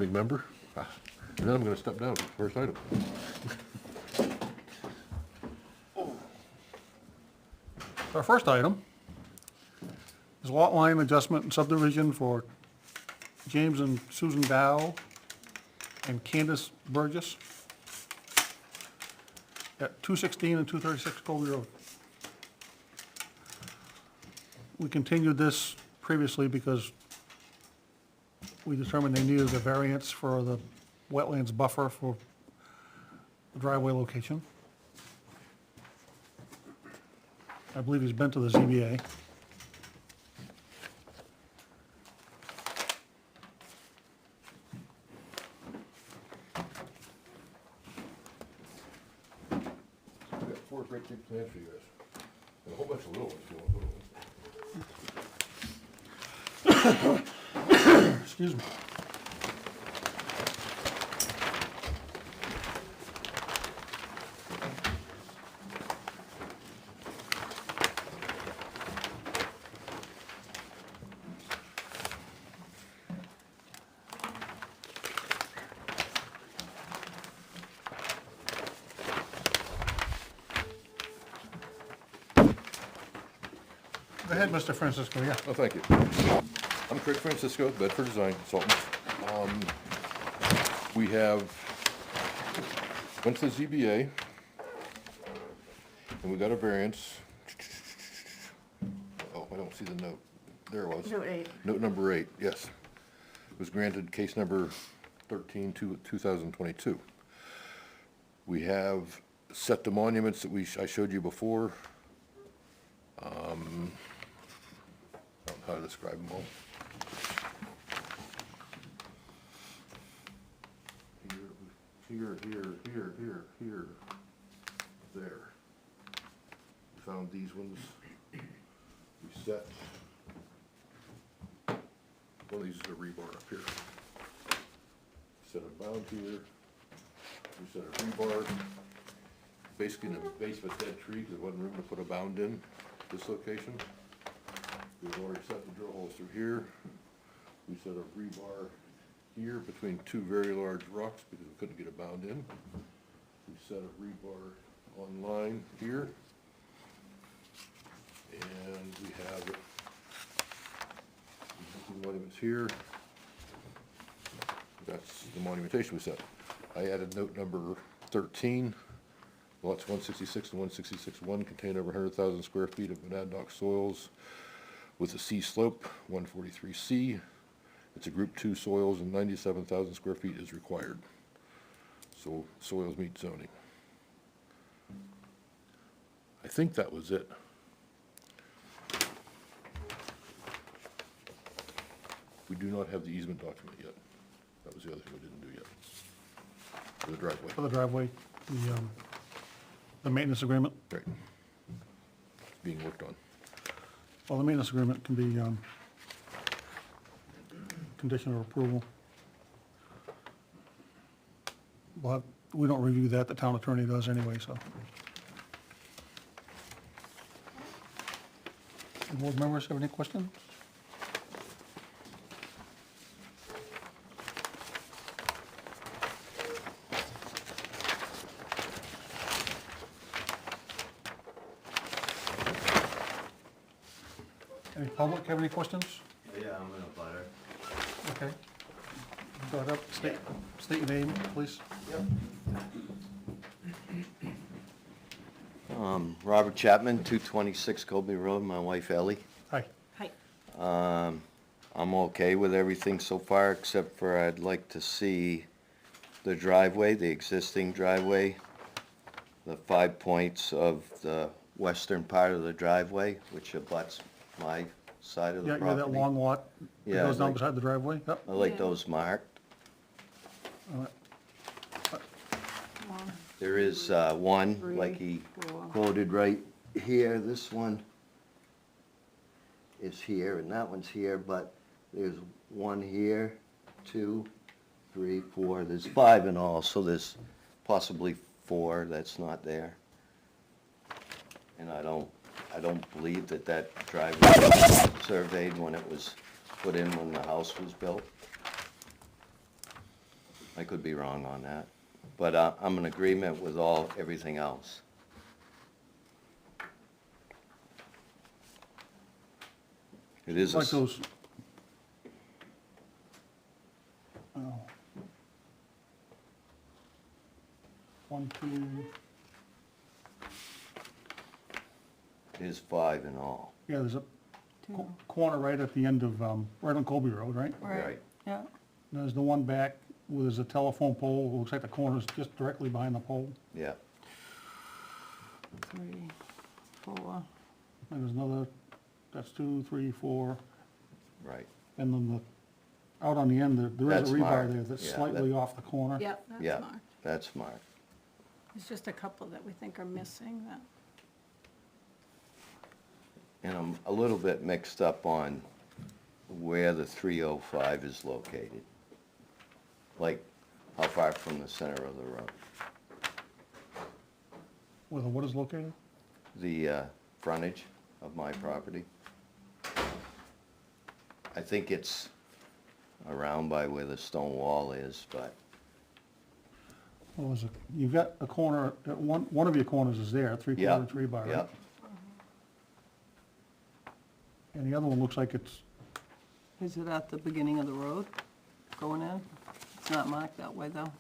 Big member. And then I'm going to step down. First item. Our first item is lot line adjustment and subdivision for James and Susan Dow and Candace Burgess at 216 and 236 Colby Road. We continued this previously because we determined they needed a variance for the wetlands buffer for the driveway location. I believe he's been to the ZBA. We've got 4 great big plans for you guys. And a whole bunch of little ones if you want little ones. Excuse me. Go ahead, Mr. Francisco, yeah. Oh, thank you. I'm Craig Francisco, Bedford Design Consultant. We have went to the ZBA, and we got a variance. Oh, I don't see the note. There it was. Note 8. Note number 8, yes. It was granted case number 13, 2022. We have set the monuments that I showed you before. I don't know how to describe them all. Here, there. We found these ones. We set, one of these is a rebar up here. Set a bound here. We set a rebar, basically in the base of a dead tree because there wasn't room to put a bound in this location. We've already set the drill holes through here. We set a rebar here between 2 very large rocks because we couldn't get a bound in. We set a rebar on line here. And we have existing monuments here. That's the monumentation we set. I added note number 13. Lots 166 and 166-1 contain over 100,000 square feet of monadnock soils with a C slope, 143C. It's a group 2 soils and 97,000 square feet is required. So soils meet zoning. I think that was it. We do not have the easement document yet. That was the other thing we didn't do yet. For the driveway. For the driveway, the maintenance agreement. Right. Being worked on. Well, the maintenance agreement can be condition of approval. But we don't review that, the town attorney does anyway, so. Board members have any questions? Any public have any questions? Yeah, I'm gonna butter. Okay. Go ahead, state your name, please. Robert Chapman, 226 Colby Road, my wife Ellie. Hi. Hi. I'm okay with everything so far, except for I'd like to see the driveway, the existing driveway, the 5 points of the western part of the driveway, which abuts my side of the Yeah, property. that long lot that Yeah, goes down like- beside the driveway, yep. I like Yeah. those marked. All right. One, There is one, three, like he 4. quoted right here. This one is here, and that one's here, but there's one here, 2, 3, 4. There's 5 in all, so there's possibly 4 that's not there. And I don't believe that driveway was surveyed when it was put in when the house was built. I could be wrong on that, but I'm in agreement with everything else. It is a Like s- those. Oh. 1, 2, it is 5 in all. yeah, there's a Two. corner right at the end of, right on Colby Road, right? Right, yeah. There's the one back where there's a telephone pole, looks like the corner's just directly behind the pole. Yeah, 3, 4, And there's another, that's 2, 3, 4, right. and then out on the end, there is That's a rebar marked, there that's yeah, slightly off the corner. yep, that's Yeah, marked. that's marked. There's just a couple that we think are missing that, And I'm a little bit mixed up on where the 305 is located. Like, how far from the center of the road? Where the what is located? The frontage of my property. I think it's around by where the stone wall is, but, What was it? You've got a corner, one of your corners is there, yeah, three-quarter rebar, right? yeah, And the other one looks like it's, Is it at the beginning of the road going in? It's not marked that way, though.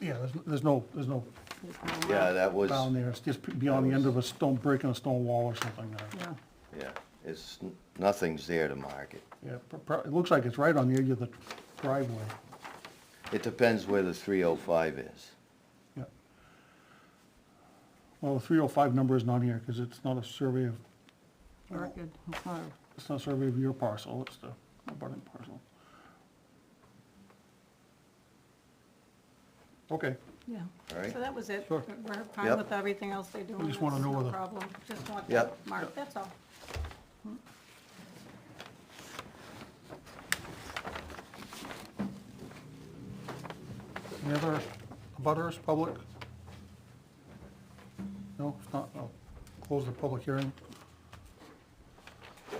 yeah, there's no There's no yeah, mark. that was, down there, it's just beyond the end of a stone, breaking a stone wall or something there. Yeah, yeah, it's, nothing's there to mark it. Yeah, it looks like it's right on the edge of the driveway. It depends where the 305 is. Yeah. Well, the 305 number is not here, because it's not a survey of, very good. It's not, it's not a survey of your parcel, it's the abutting parcel. Okay, yeah. All right. So that was it. Sure. We're fine Yep. with everything else they do. We just wanna know No whether- problem. Just want Yep. that marked, that's all. any other abutters, public? No, if not, I'll close the public hearing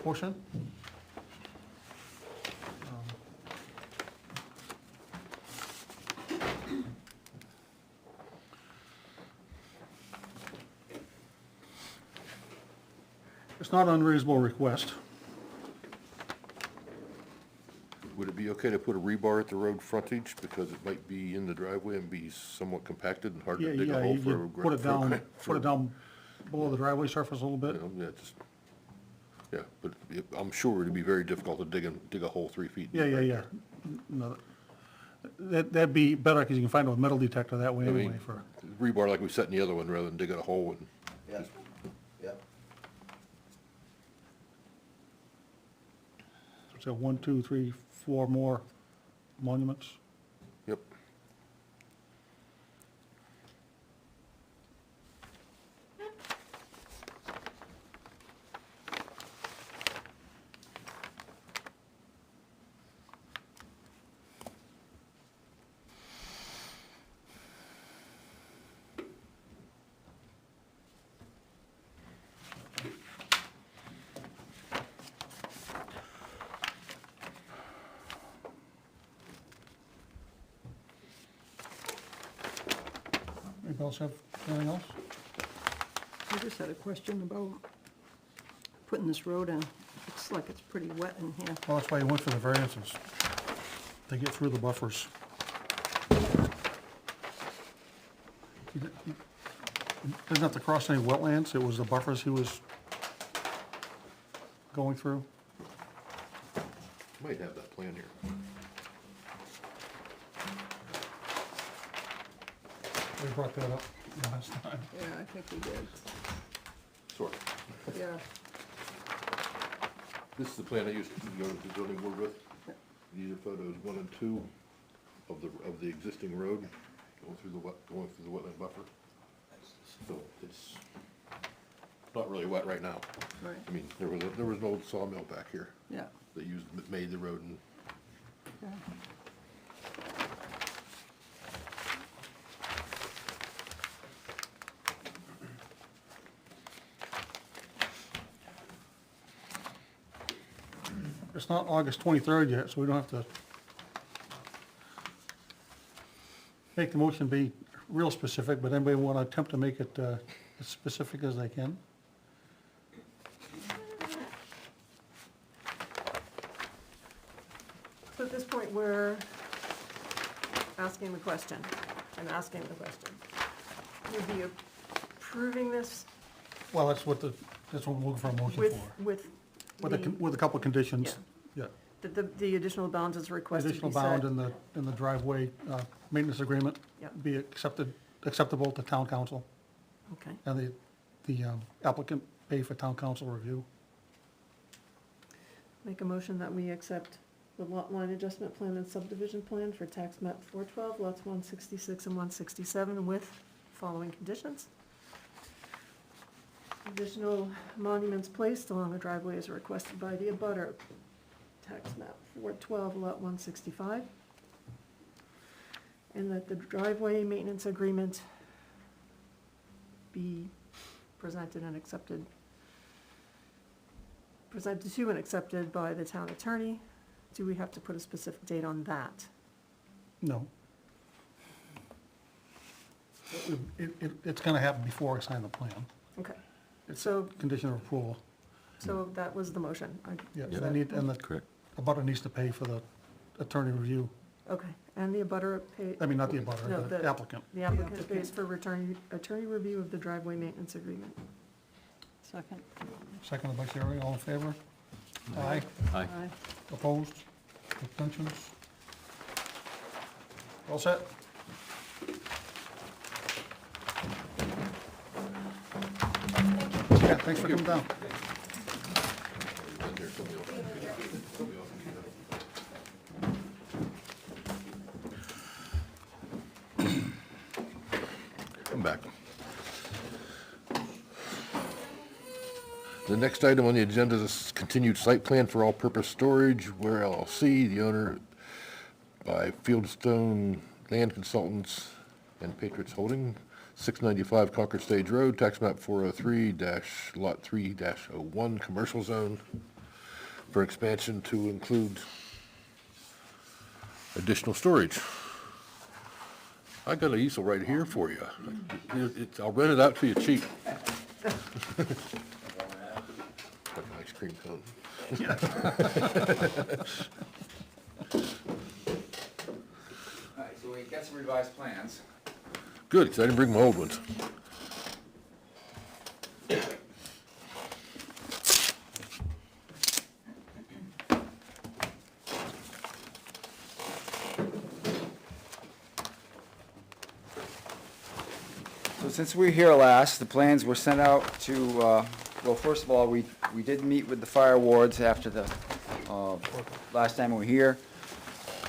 portion. It's not an unreasonable request. Would it be okay to put a rebar at the road frontage, because it might be in the driveway and be somewhat compacted and hard Yeah, to dig a yeah, hole you for? you put it down, put it down below the driveway surface a little bit. Yeah, just, yeah, but I'm sure it'd be very difficult to dig a hole 3 feet. Yeah, yeah, yeah. No, that'd be better, because you can find a metal detector that way I anyway mean, for, rebar like we set in the other one, rather than digging a hole and, Yeah, yeah. so 1, 2, 3, 4 more monuments. yep. Anybody else have anything else? I just had a question about putting this road in. Looks like it's pretty wet in here. Well, that's why you went for the variances. They get through the buffers. He doesn't have to cross any wetlands, it was the buffers he was going through. Might have that plan here. We brought that up last time. Yeah, I think we did. Sort of. Yeah. This is the plan I used to go to the zoning board with. These are photos 1 and 2 of the existing road going through the wetland buffer. So it's not really wet right now. Right, I mean, there was an old sawmill back here yeah. that made the road, and Yeah. It's not August 23rd yet, so we don't have to make the motion be real specific, but anybody want to attempt to make it as specific as they can? So at this point, we're asking the question, I'm asking the question. Would be approving this Well, that's what we're looking for a motion with, for. with With a couple of conditions, yeah. that the additional bounds is requested to be Additional set? bound in the driveway maintenance agreement Yep. be acceptable to town council, Okay. and the applicant pay for town council review. Make a motion that we accept the lot line adjustment plan and subdivision plan for tax map 412, lots 166 and 167 with following conditions. Additional monuments placed along the driveway is requested by the abutter, tax map 412, lot 165. And that the driveway maintenance agreement be presented and accepted, presented to and accepted by the town attorney. Do we have to put a specific date on that? No. It's gonna happen before I sign the plan. Okay, It's so, condition of approval. so that was the motion. Yeah, Is they that- need, and Correct. the abutter needs to pay for the attorney review. Okay, and the abutter pay, I mean, not the abutter, No, the the- applicant. the applicant pays for attorney review of the driveway maintenance agreement. Second. Seconded by Sherry, all in favor? Aye. Aye. Opposed? Abstentions? All set? Yeah, thanks for coming down. I'm back. The next item on the agenda is continued site plan for all-purpose storage, where LLC, the owner by Fieldstone Land Consultants and Patriots Holding, 695 Concord Stage Road, tax map 403-lot 3-01, commercial zone, for expansion to include additional storage. I got an easel right here for you. I'll rent it out to you cheap. Like an ice cream cone. All right, so we got some revised plans. Good, 'cause I didn't bring my old ones. So since we were here last, the plans were sent out to, well, first of all, we did meet with the fire wards after the, last time we were here.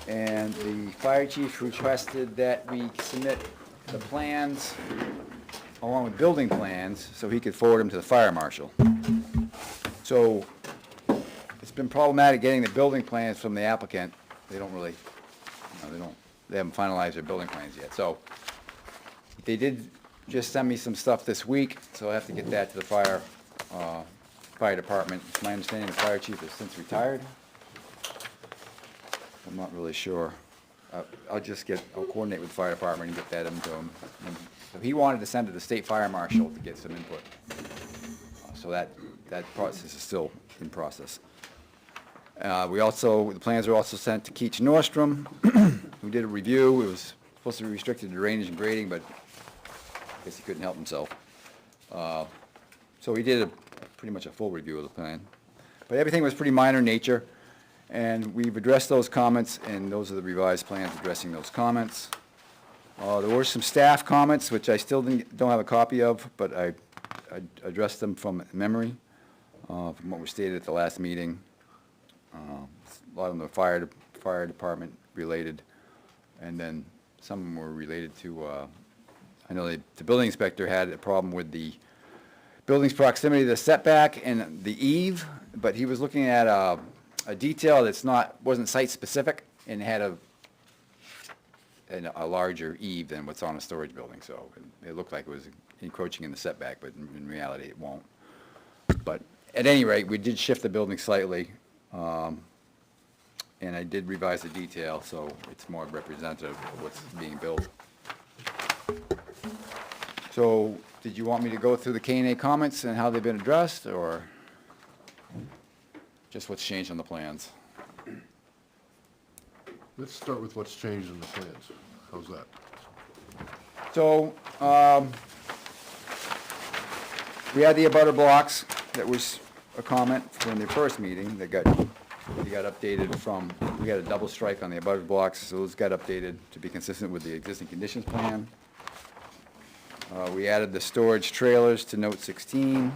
And the fire chief requested that we submit the plans along with building plans so he could forward them to the fire marshal. So it's been problematic getting the building plans from the applicant. They don't really, they haven't finalized their building plans yet. So they did just send me some stuff this week, so I have to get that to the fire department. It's my understanding the fire chief has since retired. I'm not really sure. I'll coordinate with the fire department and get that into him. And so he wanted to send it to the state fire marshal to get some input. So that process is still in process. The plans were also sent to Keach Nordstrom, who did a review. It was supposed to be restricted to drainage and grading, but I guess he couldn't help himself. So he did pretty much a full review of the plan. But everything was pretty minor in nature, and we've addressed those comments, and those are the revised plans addressing those comments. There were some staff comments, which I still don't have a copy of, but I addressed them from memory, from what was stated at the last meeting. A lot of them are fire department related, and then some of them were related to, I know the building inspector had a problem with the building's proximity to the setback and the eave, but he was looking at a detail that's wasn't site-specific and had a larger eave than what's on a storage building, so it looked like it was encroaching in the setback, but in reality it won't. But at any rate, we did shift the building slightly, and I did revise the detail, so it's more representative of what's being built. So, did you want me to go through the K&A comments and how they've been addressed, or just what's changed on the plans? Let's start with what's changed in the plans. How's that? So, we had the abutter blocks, that was a comment from the first meeting that got updated from, we had a double strike on the abutter blocks, so those got updated to be consistent with the existing conditions plan. We added the storage trailers to note 16.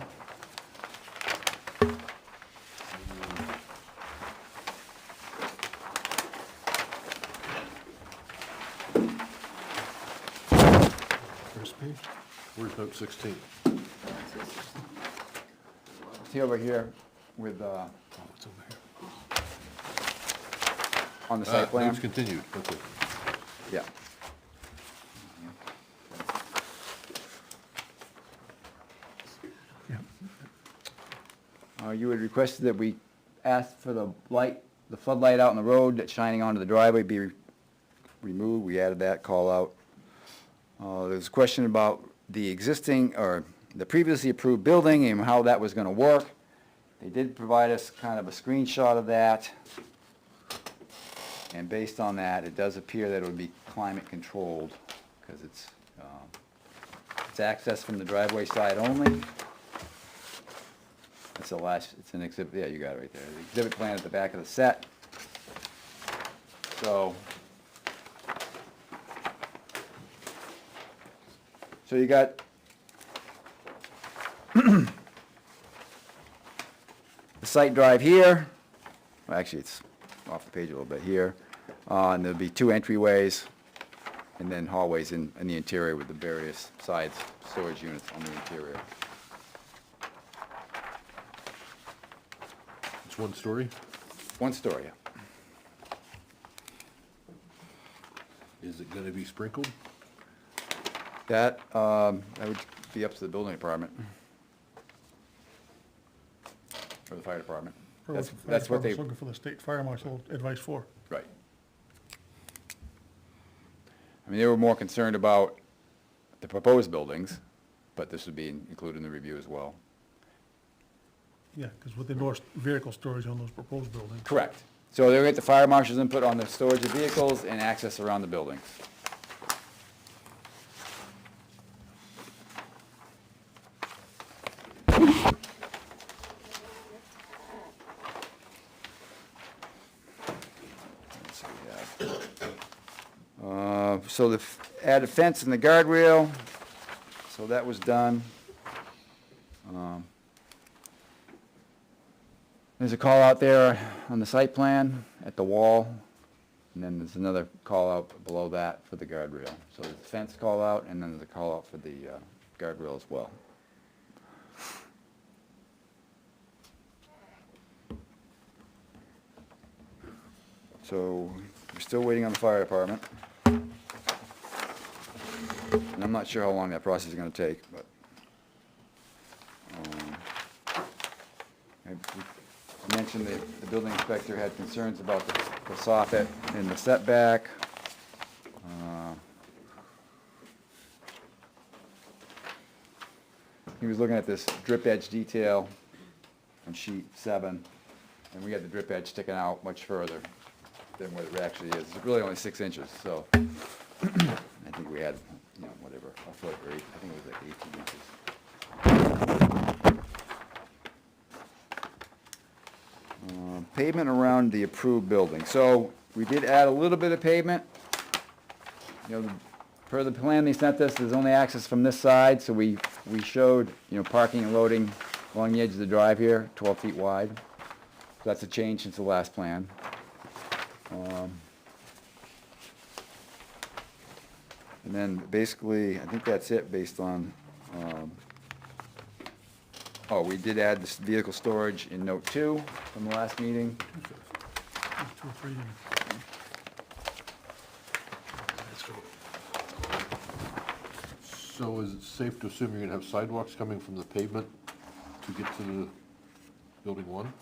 First page. Where's note 16? See over here with, Oh, it's over here. on the site plan? Notes continued, okay. Yeah. Yeah. You had requested that we ask for the light, the floodlight out in the road that's shining onto the driveway be removed. We added that call out. There's a question about the existing, or the previously approved building and how that was gonna work. They did provide us kind of a screenshot of that. And based on that, it does appear that it would be climate controlled, because it's access from the driveway side only. That's the last, it's an exhibit, yeah, you got it right there. The exhibit plan at the back of the set. So you got the site drive here. Well, actually, it's off the page a little bit here. And there'll be 2 entryways, and then hallways in the interior with the various sides storage units on the interior. It's one story? 1 story. Is it gonna be sprinkled? That would be up to the building department. Or the fire department. That's what they, Looking for the state fire marshal advice for. right. I mean, they were more concerned about the proposed buildings, but this would be included in the review as well. Yeah, because with the endorsed vehicle storage on those proposed buildings. Correct. So they'll get the fire marshal's input on the storage of vehicles and access around the buildings. Let's see what we have. So the added fence and the guardrail, so that was done. There's a call out there on the site plan at the wall, and then there's another call out below that for the guardrail. So there's a fence call out, and then there's a call out for the guardrail as well. So we're still waiting on the fire department. And I'm not sure how long that process is gonna take, but I mentioned that the building inspector had concerns about the soffit and the setback. He was looking at this drip edge detail on sheet 7, and we had the drip edge sticking out much further than what it actually is. It's really only 6 inches, so I think we had, you know, whatever, a foot or 8, I think it was like 18 inches. Pavement around the approved building. So we did add a little bit of pavement. You know, per the plan they sent us, there's only access from this side, so we showed, you know, parking and loading along the edge of the drive here, 12 feet wide. So that's a change since the last plan. And then basically, I think that's it based on, oh, we did add this vehicle storage in note 2 from the last meeting. 2 or 3. So is it safe to assume you're gonna have sidewalks coming from the pavement to get to the building 1?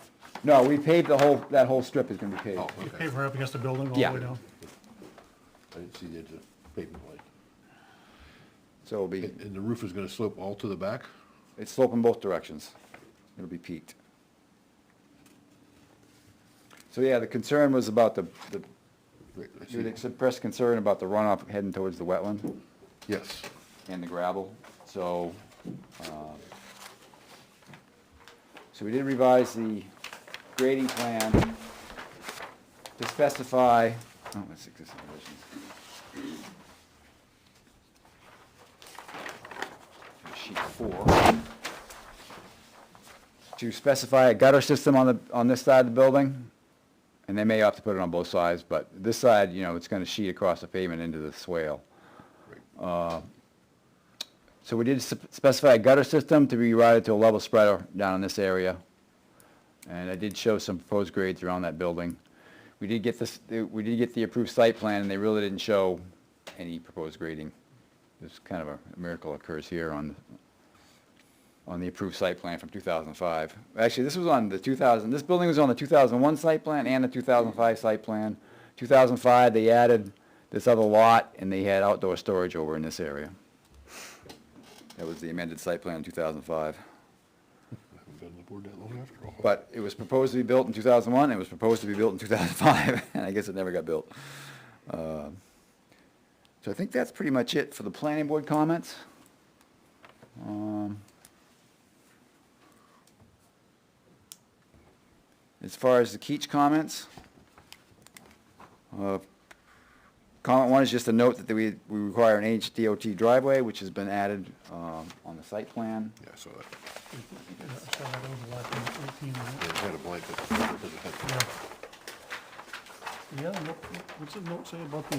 No, we paved that whole strip is gonna be paved. Oh, You okay. pave right up against the building all Yeah. the way down. I didn't see the edge of pavement light. So it'll be, And the roof is gonna slope all to the back? it's sloping both directions. It'll be peaked. So yeah, the concern was about the Right, I you would see. express concern about the runoff heading towards the wetland Yes. and the gravel, so, so we did revise the grading plan to specify, oh, that's existing conditions. Sheet 4. To specify a gutter system on this side of the building, and they may opt to put it on both sides, but this side, you know, it's gonna sheet across the pavement into the swale. So we did specify a gutter system to be routed to a level spreader down in this area. And I did show some proposed grades around that building. We did get the approved site plan, and they really didn't show any proposed grading. There's kind of a miracle occurs here on the approved site plan from 2005. Actually, this was on the this building was on the 2001 site plan and the 2005 site plan. 2005, they added this other lot, and they had outdoor storage over in this area. That was the amended site plan in 2005. I haven't been on the board that long after all. But it was proposed to be built in 2001, it was proposed to be built in 2005, and I guess it never got built. So I think that's pretty much it for the planning board comments. As far as the Keach comments, comment 1 is just a note that we require an HDOT driveway, which has been added on the site plan. Yeah, I saw that. Yeah, so that overlap in 18, right? Yeah, it had a blanket. Because it had- Yeah. The other note, what's the note say about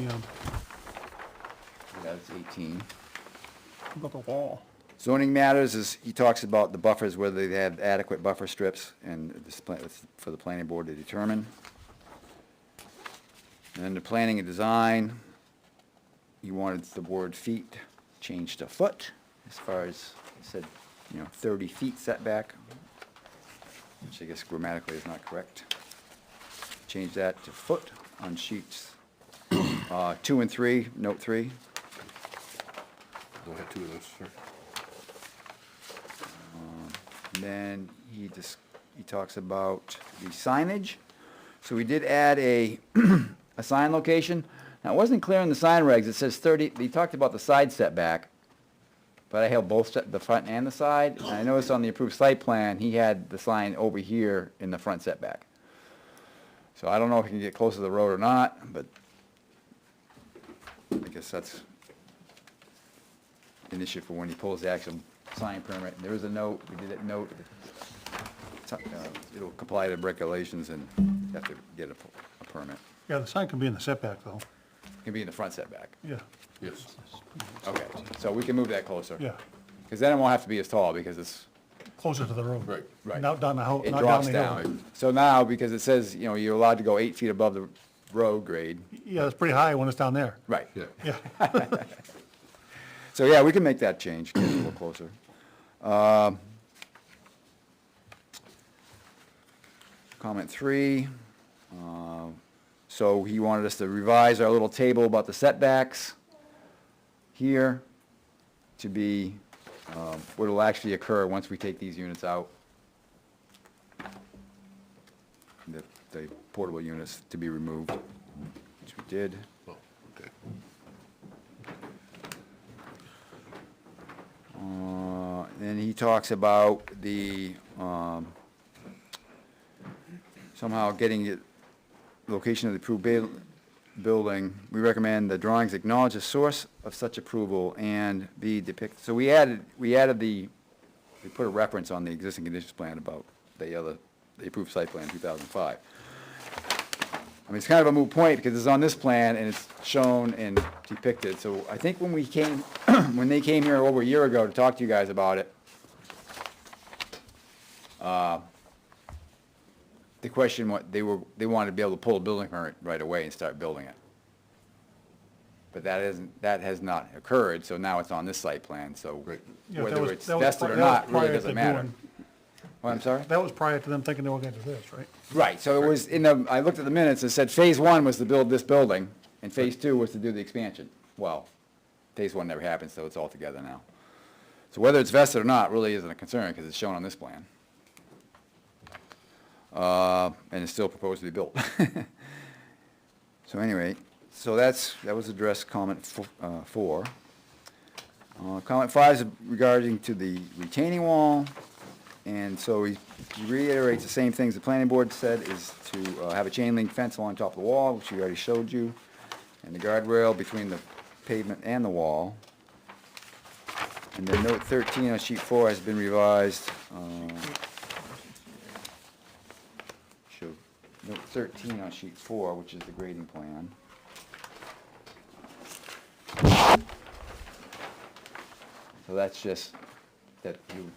That's 18. the wall? Zoning matters is, he talks about the buffers, whether they have adequate buffer strips, and this plan, it's for the planning board to determine. And then the planning and design, he wanted the word feet changed to foot, as far as, he said, 30 feet setback, which I guess grammatically is not correct. Change that to foot on sheets 2 and 3, note 3. I had two of those, sir. And then he talks about the signage. So we did add a sign location. Now, it wasn't clear in the sign regs, it says 30, he talked about the side setback, but I held both the front and the side. And I noticed on the approved site plan, he had the sign over here in the front setback. So I don't know if he can get close to the road or not, but I guess that's an issue for when he pulls the actual sign permit. And there is a note, we did that note, it'll comply to regulations and you have to get a permit. Yeah, the sign can be in the setback, though. It can be in the front setback. Yeah, Yes. Okay, so we can move that closer. yeah. Because then it won't have to be as tall, because it's, Closer to the road. Right. Right. Not down the hill, it not down drops the hill. down. So now, because it says, you're allowed to go 8 feet above the road grade. Yeah, it's pretty high when it's down there. Right. Yeah. Yeah. So, yeah, we can make that change, get it a little closer. Comment 3, so he wanted us to revise our little table about the setbacks here to be what will actually occur once we take these units out. The portable units to be removed, which we did. Oh, okay. Then he talks about the, somehow getting it, location of the approved building. We recommend the drawings acknowledge the source of such approval and be depicted. So we put a reference on the existing conditions plan about the approved site plan in 2005. I mean, it's kind of a moot point because it's on this plan and it's shown and depicted. So I think when we came, when they came here over a year ago to talk to you guys about it, the question, they wanted to be able to pull a building permit right away and start building it. But that has not occurred, so now it's on this site plan, so Right. Yeah, that whether was- it's that was vested or pri- that was not really prior doesn't to matter. doing- What, I'm sorry? That was prior to them thinking they were gonna do this, right? Right, so it was I looked at the minutes, it said phase 1 was to build this building, and phase 2 was to do the expansion. Well, phase one never happened, so it's all together now. So whether it's vested or not really isn't a concern, because it's shown on this plan. And it's still proposed to be built. So anyway, so that was addressed comment 4. Comment 5 is regarding to the retaining wall, and so he reiterates the same things the planning board said, is to have a chain link fence along top of the wall, which we already showed you, and the guardrail between the pavement and the wall. And then note 13 on sheet 4 has been revised. Show note 13 on sheet 4, which is the grading plan. So that's just that you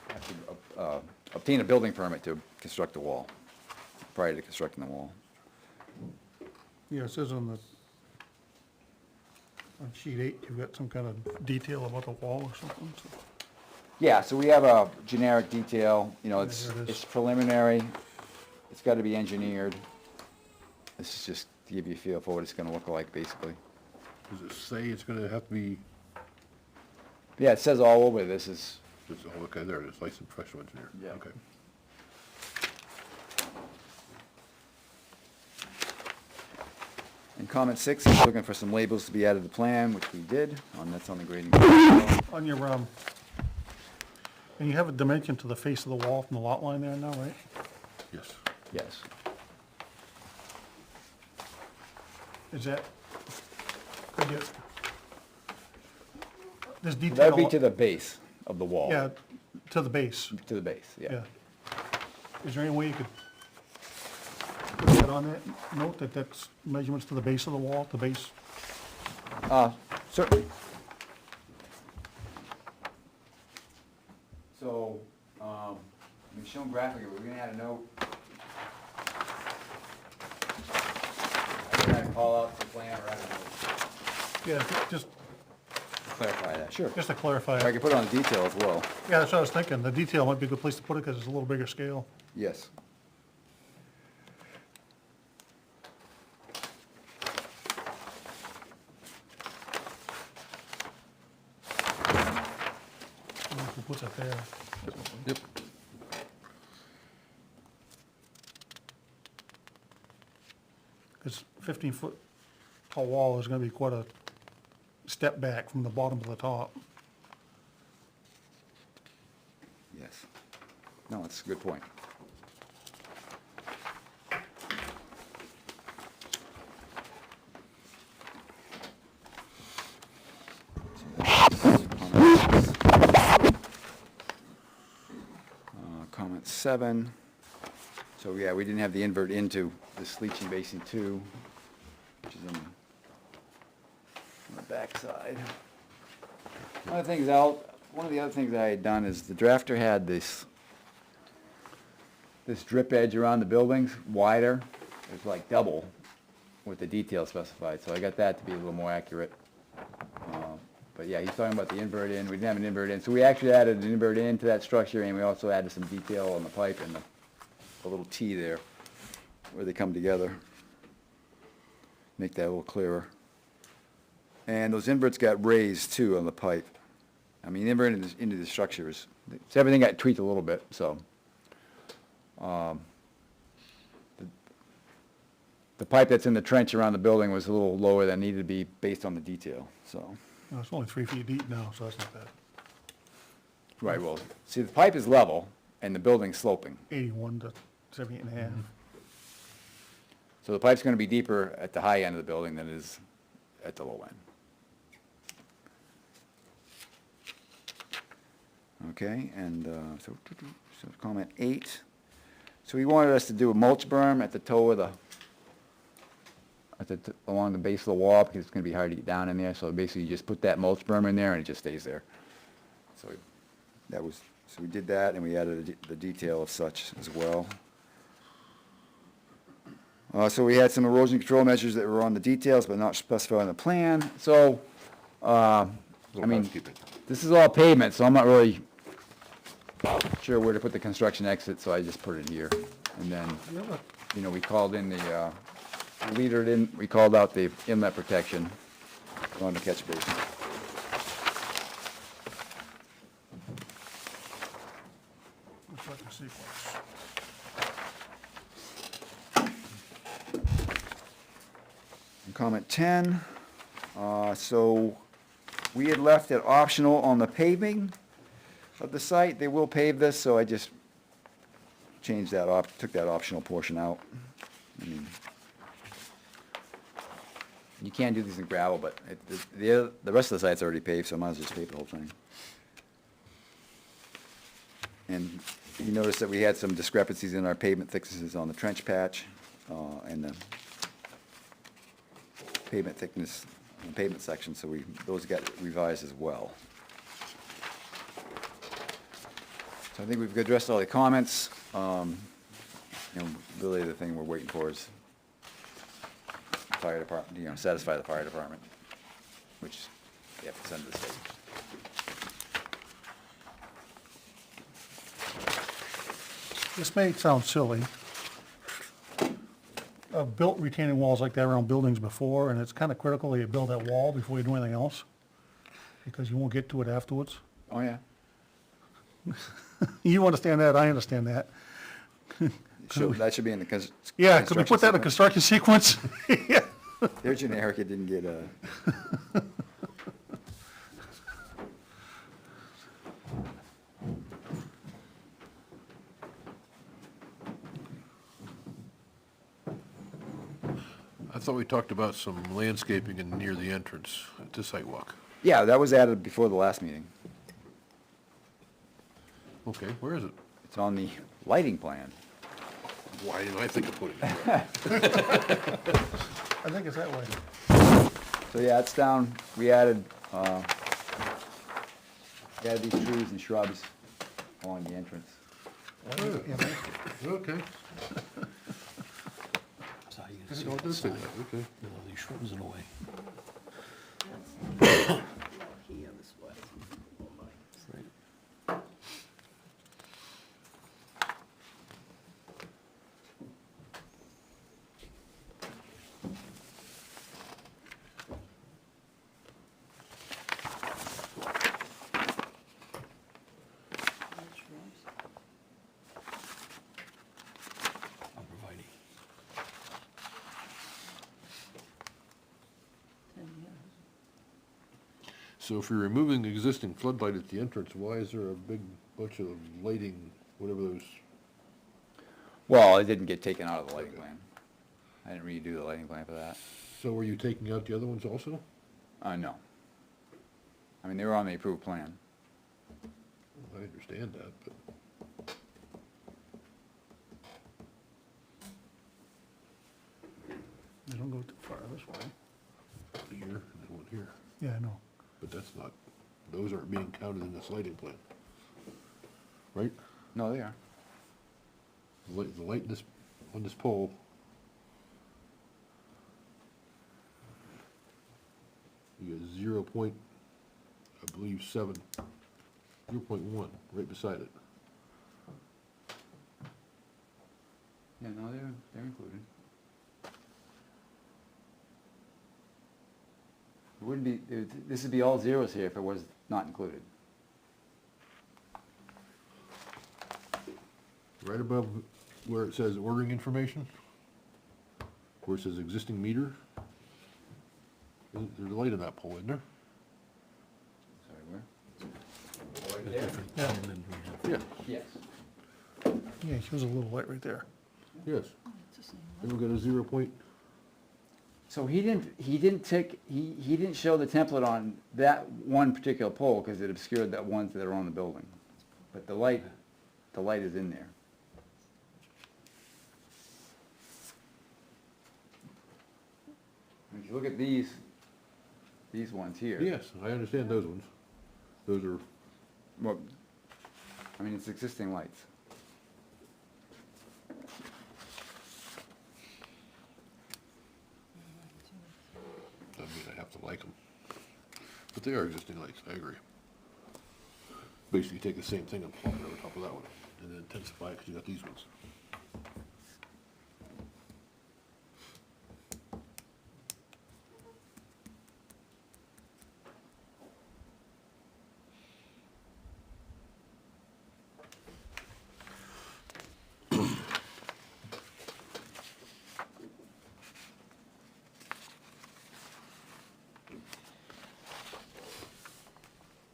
have to obtain a building permit to construct the wall, prior to constructing the wall. Yeah, it says on sheet 8, you've got some kind of detail about the wall or something, so. Yeah, so we have a generic detail, you know, Yeah, it's, there it is. it's preliminary, it's gotta be engineered. This is just to give you a feel for what it's gonna look like, basically. Does it say it's gonna have to be, Yeah, it says all over this is, oh, okay, there it is, licensed professional engineer. Yeah. Okay. in comment 6, he's looking for some labels to be added to the plan, which we did, that's on the grading. On your, and you have a dimension to the face of the wall from the lot line there now, right? Yes. Yes. Is that, could you, this detail. That'd be to the base of the wall. Yeah, to the base, To the base, yeah. yeah. Is there any way you could put that on that note, that that's measurements to the base of the wall, the base? Certainly. So, we've shown graphically, we're gonna add a note. I'm gonna call out the plan or add a note. Yeah, just Clarify that, sure. to clarify. I can put it on the detail as well. Yeah, that's what I was thinking. The detail might be a good place to put it because it's a little bigger scale. Yes. Who puts it there? Yep. Because 15-foot tall wall is gonna be quite a step back from the bottom to the top. Yes. No, that's a good point. Comment 7. So yeah, we didn't have the invert into this leaching basin 2, which is on the back side. One of the other things I had done is the drafter had this drip edge around the buildings wider. It was like double with the detail specified, so I got that to be a little more accurate. But yeah, he's talking about the invert in. We didn't have an invert in, so we actually added an invert in to that structure, and we also added some detail on the pipe and the little T there where they come together. Make that a little clearer. And those inverts got raised too on the pipe. I mean, invert into the structure is, so everything got tweaked a little bit, so. The pipe that's in the trench around the building was a little lower than needed to be based on the detail, so. No, it's only 3 feet deep now, so that's not bad. Right, well, see, the pipe is level and the building's sloping. 81 to 78 and a half. So the pipe's gonna be deeper at the high end of the building than it is at the low end. Okay, and so comment 8. So he wanted us to do a mulch berm at the toe of the, along the base of the wall, because it's gonna be hard to get down in there, so basically you just put that mulch berm in there and it just stays there. So so we did that, and we added the detail of such as well. So we had some erosion control measures that were on the details, but not specified on the plan, so, I mean, Housekeeping. this is all pavement, so I'm not really sure where to put the construction exit, so I just put it here. And then, you know, we called in the, we called out the inlet protection on the catch basin. comment 10. So we had left it optional on the paving of the site. They will pave this, so I just changed that took that optional portion out. I mean, you can do these in gravel, but the rest of the site's already paved, so I might as well just pave the whole thing. And you notice that we had some discrepancies in our pavement thicknesses on the trench patch, and the pavement thickness, in the pavement section, so those got revised as well. So I think we've addressed all the comments. Really the thing we're waiting for is fire department, satisfy the fire department, which they have to send to the state. This may sound silly. I've built retaining walls like that around buildings before, and it's kind of critical that you build that wall before you do anything else, because you won't get to it afterwards. Oh, yeah. You understand that, I understand that. That should be in the Yeah, could we put that in the construction sequence? Yeah. They're generic, it didn't get, I thought we talked about some landscaping in near the entrance to sidewalk. yeah, that was added before the last meeting. Okay, where is it? It's on the lighting plan. Why didn't I think of putting it there? I think it's that way. So, yeah, it's down, we added these trees and shrubs along the entrance. Okay. So you Oh, can see it does say that, okay. these shrubs in a way. Arborvitae. So if you're removing the existing floodlight at the entrance, why is there a big bunch of lighting, whatever those, Well, it didn't get taken out of the lighting plan. I didn't redo the lighting plan for that. so are you taking out the other ones also? No. I mean, they were on the approved plan. I understand that, but. They don't go too far this way. Here, and one here, Yeah, I know. but that's not, those aren't being counted in this lighting plan. Right? No, they are. The light in this, on this pole. You got 0.7, I believe 0.1, right beside it. Yeah, no, they're included. It wouldn't be, this would be all zeros here if it was not included. Right above where it says ordering information, where it says existing meter, there's a light in that pole, isn't there? Sorry, where? Different plan than we have. Yeah, Yes. Yeah, he shows a little light right there. yes. It's the same Then we got a 0 point, So he didn't show the template on that one particular pole because it obscured the ones that are on the building. But the light is in there. If you look at these ones here. yes, I understand those ones. Those are, Well, I mean, it's existing lights. doesn't mean I have to like them. But they are existing lights, I agree. Basically take the same thing and plop it over top of that one, and then intensify it because you got these ones.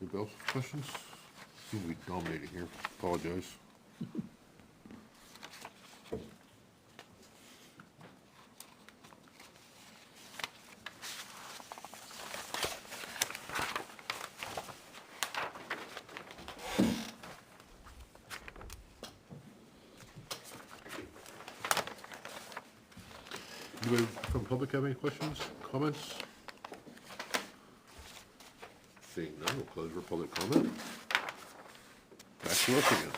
Anybody else have questions? Seem to be dominating here, apologize. Anybody from the public have any questions, comments? Seeing none, we'll close for public comment. Back to us again.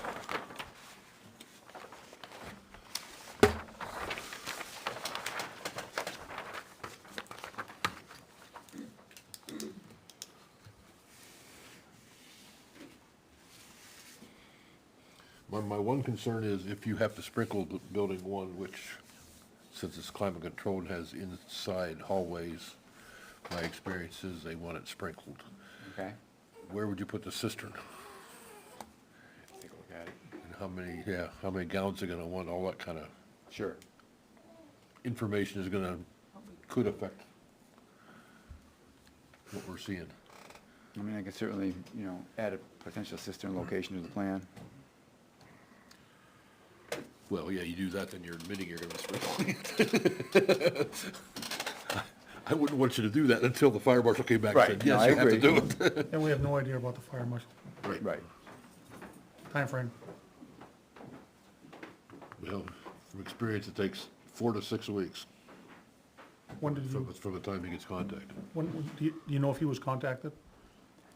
My one concern is if you have to sprinkle the building one, which, since it's climate controlled, has inside hallways, my experience is they want it sprinkled. Okay, Where would you put the cistern? take a look at it. And how many gallons are gonna want, all that kind of Sure. information could affect what we're seeing. I mean, I could certainly, add a potential cistern location to the plan. Well, yeah, you do that, then you're admitting you're gonna sprinkle it. I wouldn't want you to do that until the fire marshal came back and said, Right, no, yes, I you have to agree. do it. And we have no idea about the fire marshal Right. timeframe. Well, from experience, it takes 4 to 6 weeks When did you, from the time he gets contacted. do you know if he was contacted?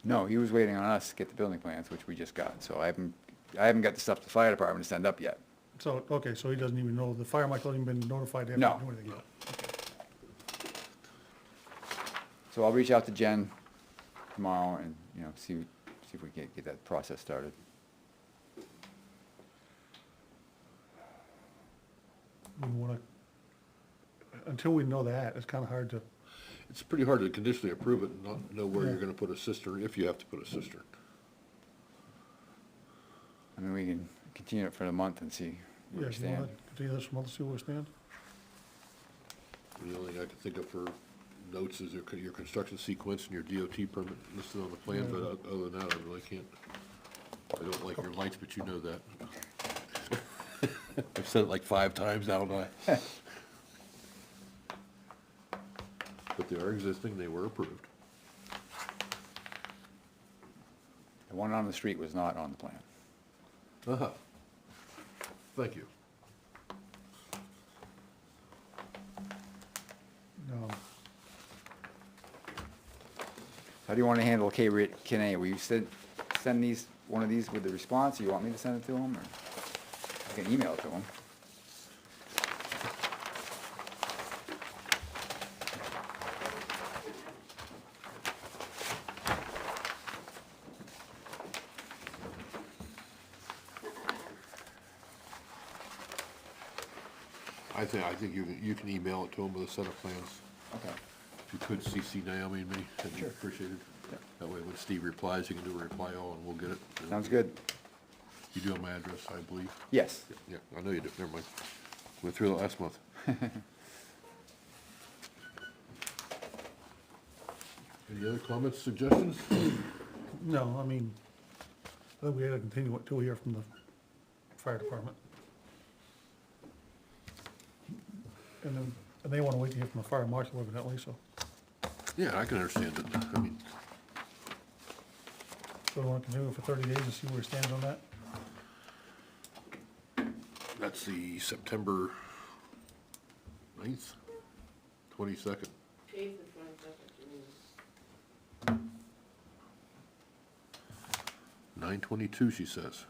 No, he was waiting on us to get the building plans, which we just got, so I haven't got the stuff to the fire department to send up yet. So, okay, so he doesn't even know, the fire marshal hasn't been notified they have No. to do anything yet? So I'll reach out to Jen tomorrow and, see if we can get that process started. We wanna, until we know that, it's kinda hard to, It's pretty hard to conditionally approve it and not know where Yeah. you're gonna put a cistern, if you have to put a cistern. I mean, we can continue it for a month and see where yeah, we if you wanna stand. continue this month, see where we stand? The only thing I can think of for notes is your construction sequence and your DOT permit listed on the plan, but other than that, I really can't. I don't like your lights, but you know that. I've said it like 5 times now, haven't I? But they are existing, they were approved. The one on the street was not on the plan. Uh-huh. Thank you. No, How do you want to handle K-A? Will you send one of these with the response, or you want me to send it to him, or I can email it to him? I think you can email it to them with a set of plans. Okay. If you could CC Naomi and me, that'd be Sure. appreciated. Yep. That way when Steve replies, you can do a reply all and we'll get it. Sounds good. You do have my address, I believe. Yes. Yeah, I know you do, never mind. Went through that last month. Any other comments, suggestions? no, I mean, I think we gotta continue it till we hear from the fire department. And they wanna wait to hear from the fire marshal evidently, so, Yeah, I can understand it. I mean, so we wanna continue it for 30 days and see where it stands on that? that's the September 9th, 22nd. 9/22, she says.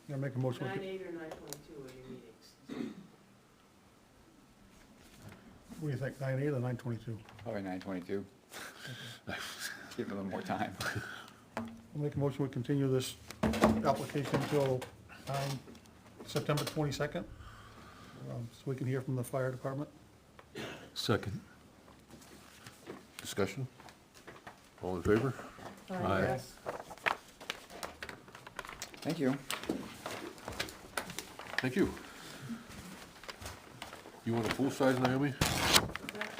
Yeah, make a motion. 9/8 or 9/22 are your meetings. What do you think, 9/8 or 9/22? Probably 9/22. Give it a little more time. I'll make a motion, we continue this application until September 22nd, so we can hear from the fire department. Second. Discussion? All in favor? Aye. Yes. Thank you. Thank you. You want a full size, Naomi?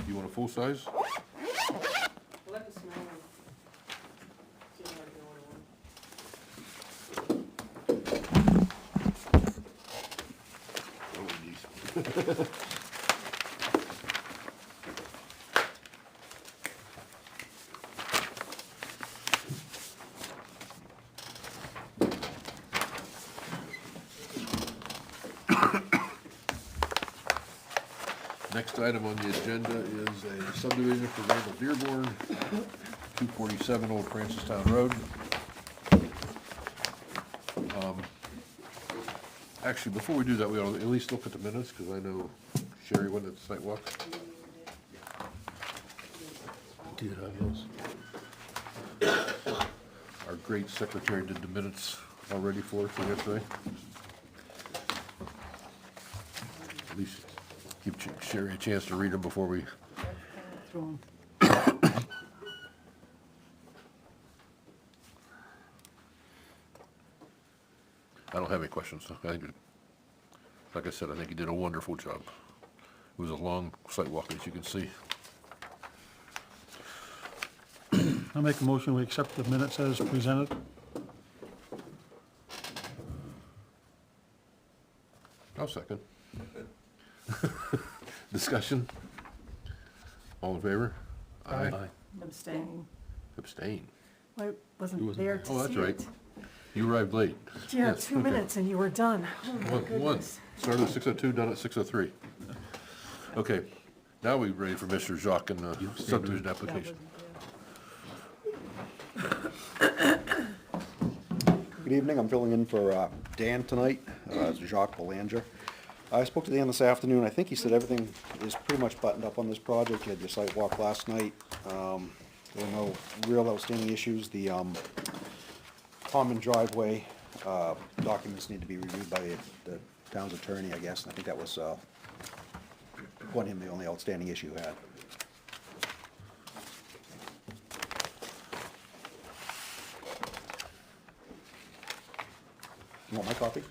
You want a full size? We'll have to smell them. See Next item on the agenda is a subdivision for Randall Dearborn, 247 Old Francistown Road. Actually, before we do that, we ought to at least look at the minutes, because I know Sherry went at the site walk. Did I guess? Our great secretary did the minutes already for us yesterday. At least give Sherry a chance to read them before we, Through 'em. I don't have any questions. I think, like I said, I think he did a wonderful job. It was a long site walk, as you can see. I'll make a motion, we accept the minutes as presented. I'll second. Discussion? All in favor? Aye. Abstaining. Abstain. I He wasn't wasn't there there. to Oh, that's see right. it. You arrived late. Yeah, Yes, 2 okay. minutes and you were done. Oh, my One, goodness. started at 6:02, done at 6:03. Okay, now we're ready for Mr. Jacques and the subdivision application. Good evening, I'm filling in for Dan tonight, Jacques Belanger. I spoke to Dan this afternoon, I think he said everything is pretty much buttoned up on this project. You had your site walk last night. There were no real outstanding issues. The common driveway documents need to be reviewed by the town's attorney, I guess. I think that was, according to him, the only outstanding issue you had. You want my copy?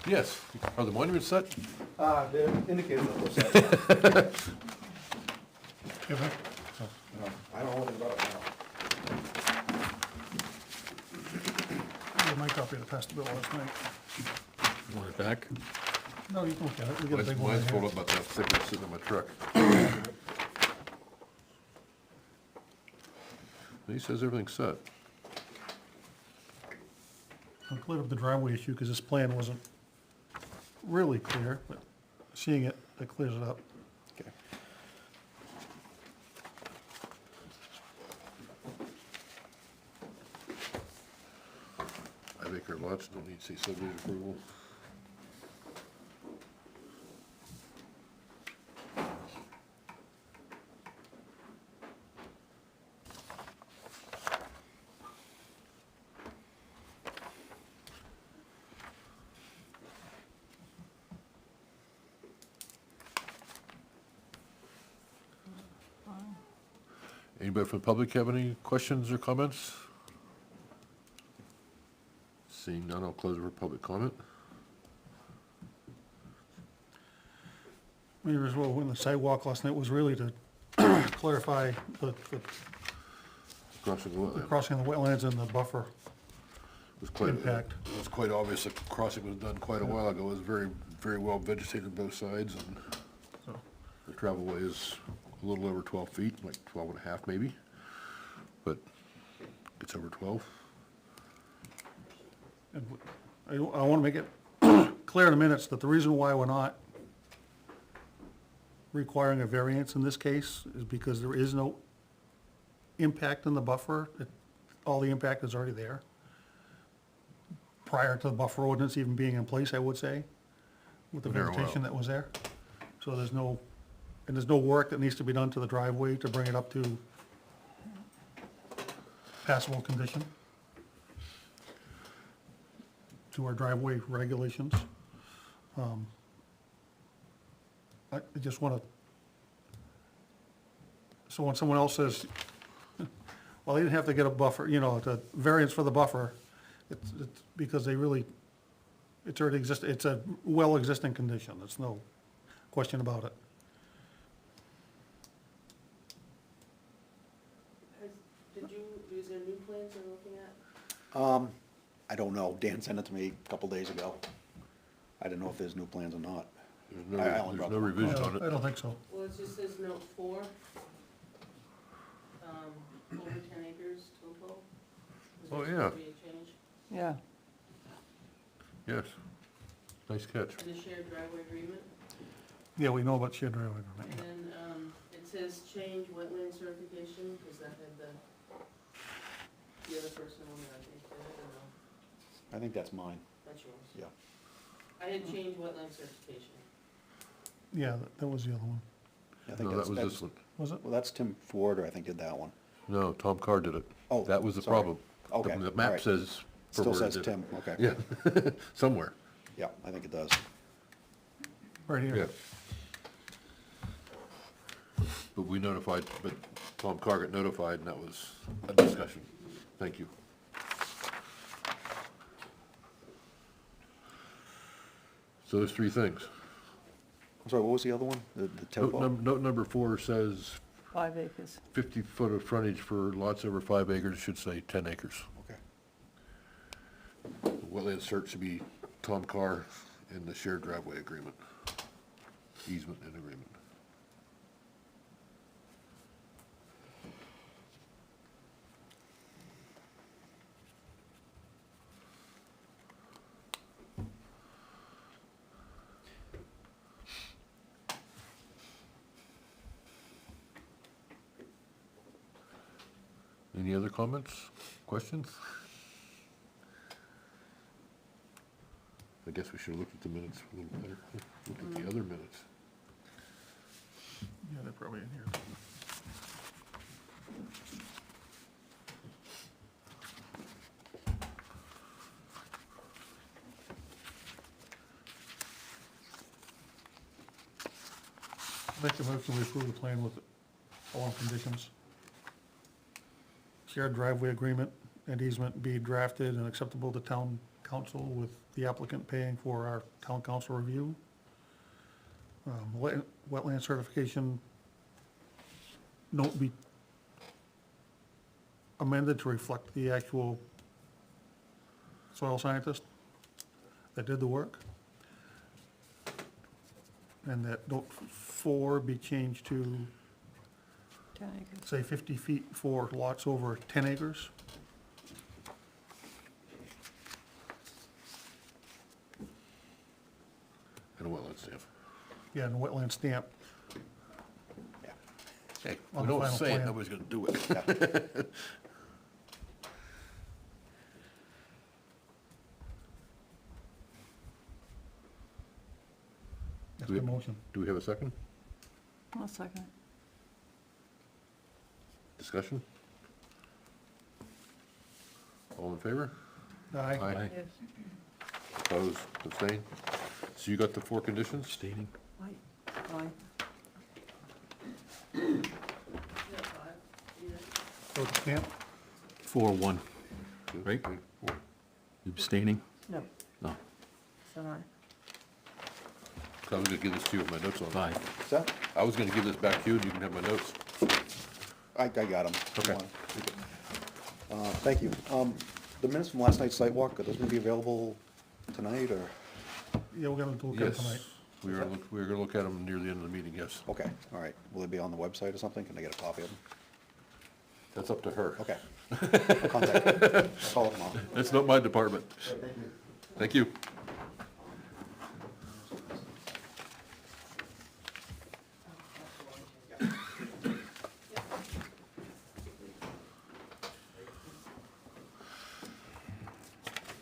Yes, are the monuments set? They're indicated that they're set. Give it. I don't know anything about it now. Give my copy of the past bill last night. Want it back? No, you can look at it, we got a big one Mine's right full here. up about that thick, it's sitting in my truck. He says everything's set. I'll clear up the driveway issue, because this plan wasn't really clear, but seeing it, that clears it up. Okay. Five-acre lots don't need to see subdivision approval. Anybody from the public have any questions or comments? Seeing none, I'll close for public comment. Maybe as well, when the sidewalk last night was really to clarify the Crossing the wetland. crossing the wetlands and the buffer. It was quite, impact. it was quite obvious the crossing was done quite a while ago. It was very, very well vegetated on both sides, and So, the travelway is a little over 12 feet, like 12 and a half maybe, but it's over 12. and I want to make it clear in the minutes that the reason why we're not requiring a variance in this case is because there is no impact in the buffer. All the impact is already there. Prior to the buffer ordinance even being in place, I would say, with the Very well. vegetation that was there. So there's no work that needs to be done to the driveway to bring it up to passable condition to our driveway regulations. I just want to, so when someone else says, well, they didn't have to get a buffer, the variance for the buffer, it's because they really, it's already it's a well-existing condition, there's no question about it. Is there new plans you're looking at? I don't know, Dan sent it to me a couple days ago. I don't know if there's new plans or not. I only brought There's no the- revision on I it. don't think so. Well, it just says note 4. Over 10 acres total. Is Oh, there yeah. supposed to be a change? Yeah. Yes. Nice catch. In the shared driveway agreement? Yeah, we know about shared driveway And agreement. then, it says change wetland certification, because that had the other person on there, I think, did it, or no? I think that's mine, That's yours. yeah. I had changed wetland certification. Yeah, that was the other one. I think No, that was that's- this one. Was it? Well, that's Tim Forder, I think, did that one. No, Tom Carr did it. Oh, That was the sorry. problem. Okay, The all map right. says. Still Forward says did it. Tim, okay. Yeah, somewhere, Yeah, I think it does. Right yeah. here. But we notified, but Tom Carr got notified, and that was a discussion. Thank you. So there's three things. I'm sorry, what was the other one? The topo? Note number 4 says 5 acres. 50 foot of frontage for lots over 5 acres, should say 10 acres. Okay. The Wetland cert should be Tom Carr in the shared driveway agreement, easement and agreement. Any other comments, questions? I guess we should have looked at the minutes a little better, look at the other minutes. Yeah, they're probably in here. Make the motion, we approve the plan with all conditions. Shared driveway agreement and easement be drafted and acceptable to town council with the applicant paying for our town council review. Wetland certification note be amended to reflect the actual soil scientist that did the work. And that note 4 be changed to, 10 acres. say, 50 feet for lots over 10 acres. And a wetland stamp. Yeah, and a wetland stamp. Yeah. Hey, On we the don't final say it, plan. nobody's gonna do it. Yeah. That's Do we- the motion. Do we have a second? I'll second. Discussion? All in favor? Aye. Aye. Yes. Opposed, abstained? So you got the 4 conditions? Abstaining. Aye. Yeah, 5. Yeah. So the stamp? 4-1. Two, Right. 3, 4. You abstaining? No, No. said aye. So I was gonna give this to you with my notes on it. 5. Is that, I was gonna give this back to you, and you can have my notes. I got them. Okay. Thank you. The minutes from last night's site walk, are those gonna be available tonight, or? Yeah, we're gonna look at it tonight. Yes, we were gonna look at them near the end of the meeting, yes. Okay, all right. Will they be on the website or something? Can I get a copy of them? That's up to her. Okay. I'll contact her. I'll call her tomorrow. That's not my department. Thank you.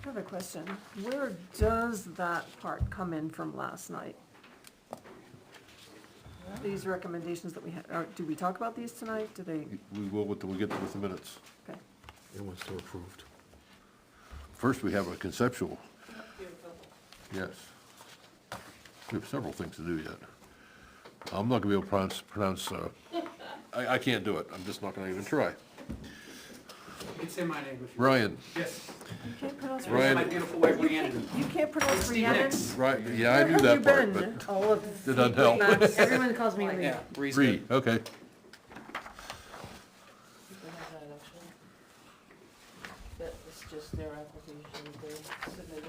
I have a question. Where does that part come in from last night? These recommendations that we had, do we talk about these tonight? Do they, We will, with we get with the minutes. okay. Everyone's still approved. First, we have a conceptual, You have a couple. yes. We have several things to do yet. I'm not gonna be able to pronounce, I can't do it. I'm just not gonna even try. It's in my language. Ryan, Yes. You can't pronounce, Ryan. My beautiful wife, Rhiannon. you can't pronounce Steve Rhiannon? Nicks. right, yeah, I knew Where that have part, you been but all of it doesn't help. Everyone calls me Rhea. Yeah, Bree's Ree, good. okay. You can have that actually. That is just their application they submitted.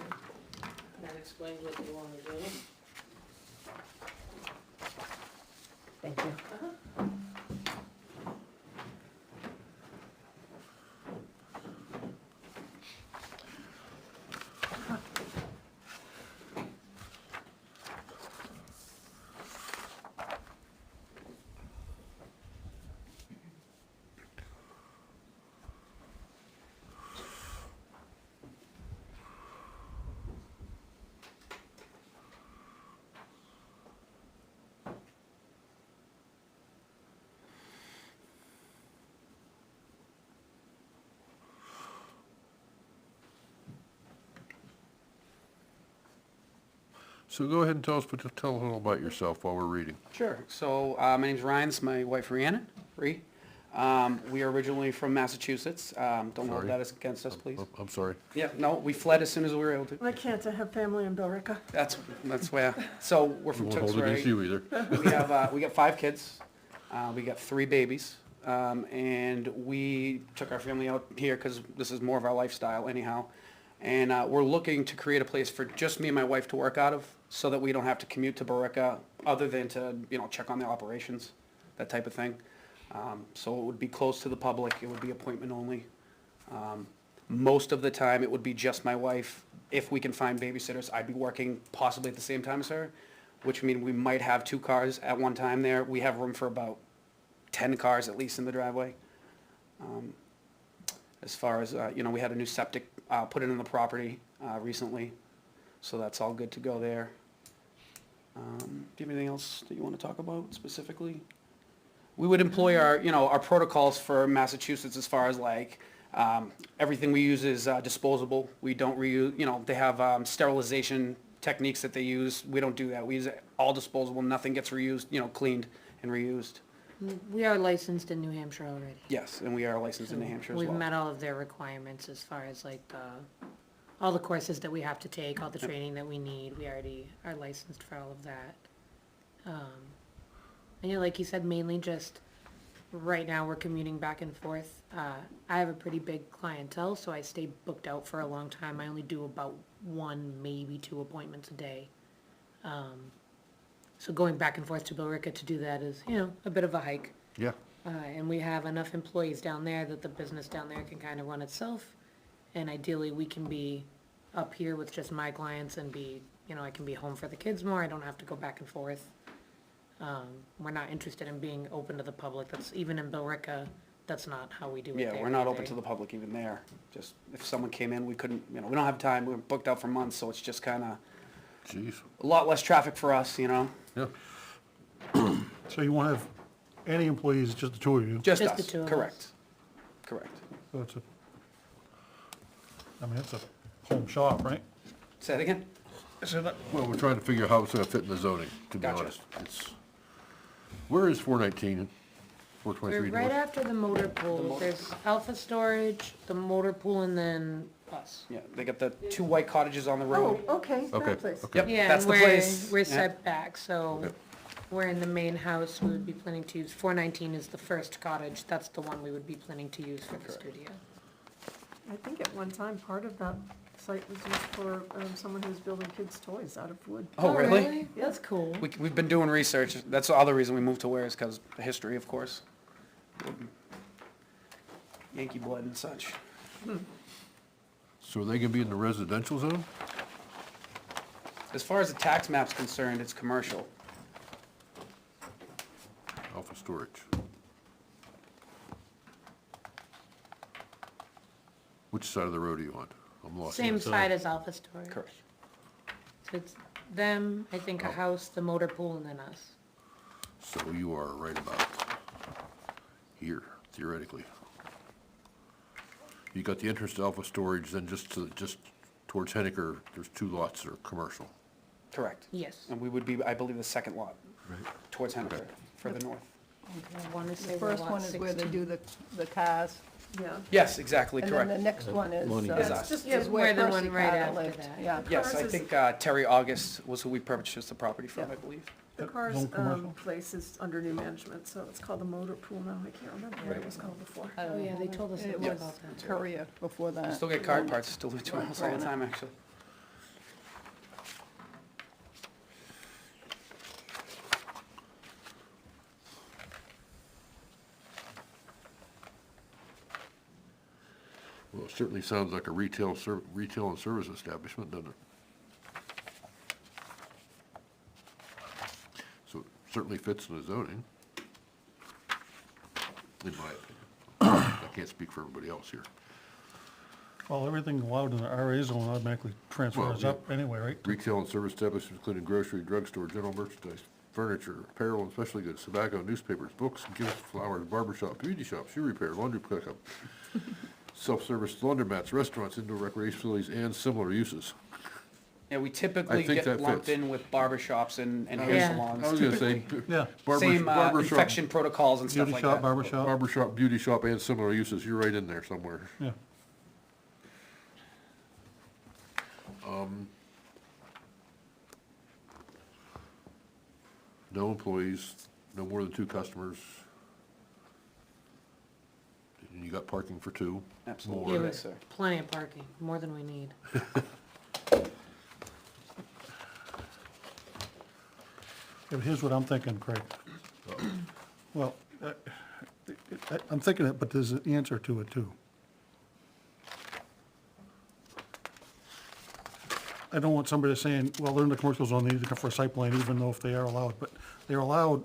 And that explains what they want to do. Thank you. So go ahead and tell a little about yourself while we're reading. Sure. So, my name's Ryan, this is my wife Rhiannon, Ree. We are originally from Massachusetts. Don't hold Sorry. that against us, please. I'm sorry. Yeah, no, we fled as soon as we were able to. I can't, I have family in Billerica. That's where, so we're We from won't hold it against Tewksbury. you either. We got 5 kids. We got 3 babies. And we took our family out here because this is more of our lifestyle anyhow. And we're looking to create a place for just me and my wife to work out of so that we don't have to commute to Billerica other than to, check on the operations, that type of thing. So it would be close to the public. It would be appointment only. Most of the time, it would be just my wife. If we can find babysitters, I'd be working possibly at the same time as her, which means we might have 2 cars at one time there. We have room for about 10 cars at least in the driveway. As far as, we had a new septic put in the property recently, so that's all good to go there. Do you have anything else that you want to talk about specifically? We would employ our protocols for Massachusetts as far as like, everything we use is disposable. We don't reuse, they have sterilization techniques that they use. We don't do that. We use it all disposable. Nothing gets reused, cleaned and reused. We are licensed in New Hampshire already. Yes, and we are licensed in New Hampshire as well. We've met all of their requirements as far as like all the courses that we have to take, all the training that we need. We already are licensed for all of that. And like you said, mainly just right now we're commuting back and forth. I have a pretty big clientele, so I stay booked out for a long time. I only do about 1, maybe 2 appointments a day. So going back and forth to Billerica to do that is, a bit of a hike. Yeah. And we have enough employees down there that the business down there can kind of run itself. And ideally, we can be up here with just my clients and be, I can be home for the kids more. I don't have to go back and forth. We're not interested in being open to the public. That's, even in Billerica, that's not how we do it there. Yeah, we're not open either. to the public even there. Just if someone came in, we couldn't, we don't have time. We're booked out for months, so it's just kind of Jeez. a lot less traffic for us, Yeah. So you won't have any employees, just the 2 of you? Just Just the us, 2 of us. correct. Correct. So it's a home shop, right? Say it again? Well, we're trying to figure out how it's gonna fit in the zoning, to be Gotcha. honest. Where is 419 and We're 423? right after the motor pool. There's Alpha Storage, the motor pool, and then us. Yeah, they got the 2 white cottages on the road. Oh, okay, Okay, that place. okay. Yep, Yeah, that's and the place. we're Yeah. set back, so Okay. we're in the main house. We would be planning to use, 419 is the first cottage. That's the one we would be planning to use for the studio. I think at one time, part of that site was used for someone who was building kids' toys out of wood. Oh, really? That's cool. We've been doing research. That's the other reason we moved to Ware is because the history, of course. Yankee blood and such. So are they gonna be in the residential zone? As far as the tax map's concerned, it's commercial. Alpha storage. Which side of the road are you on? I'm lost. Same side as Alpha Storage. Correct. So it's them, I think a house, the motor pool, and then us. So you are right about here, theoretically. You got the entrance to Alpha Storage, then just towards Henniker, there's 2 lots that are commercial. Correct. Yes. And we would be, I believe, the second lot towards Hennifer, further north. Okay, I want to say The we're first lot one is where they 16. do the cars, Yeah. Yes, exactly, and then the correct. next one is, Money. Is uh, us. Just is We're where the Percy one right Carter after lived, that. yeah. Yes, I Cars is- think Terry August was who we purchased the property from, Yeah. I believe. The Cars Home commercial? place is under new management, so it's called the Motor Pool now. I can't remember what it was called before. I don't Oh, yeah, know. they told us It something was about that. Courier before We that. still get car parts, still do to us all the time, actually. Well, it certainly sounds like a retail and service establishment, doesn't it? So it certainly fits in the zoning, in my opinion. I can't speak for everybody else here. Well, everything allowed in the RA zone automatically transfers Well, up anyway, right? Retail and service establishments including grocery, drugstore, general merchandise, furniture, apparel and specialty goods, tobacco, newspapers, books, gifts, flowers, barber shop, beauty shop, shoe repair, laundry pickup, self-service laundromats, restaurants, indoor recreation facilities, and similar uses. Yeah, we I typically think get that lumped fits. in with barber shops and hair Yeah. salons. I was gonna say, Yeah. Same barber shop, infection protocols and stuff Beauty like shop, that. barber shop, barber shop, beauty shop, and similar uses, you're right in there somewhere. yeah. No employees, no more than 2 customers. And you got parking for 2. Absolutely, Yeah, yes, with sir. plenty of parking, more than we need. Yeah, but here's what I'm thinking, Craig. Well, I'm thinking it, but there's an answer to it too. I don't want somebody saying, well, they're in the commercial zone, they need to come for a site plan, even though if they are allowed, but they're allowed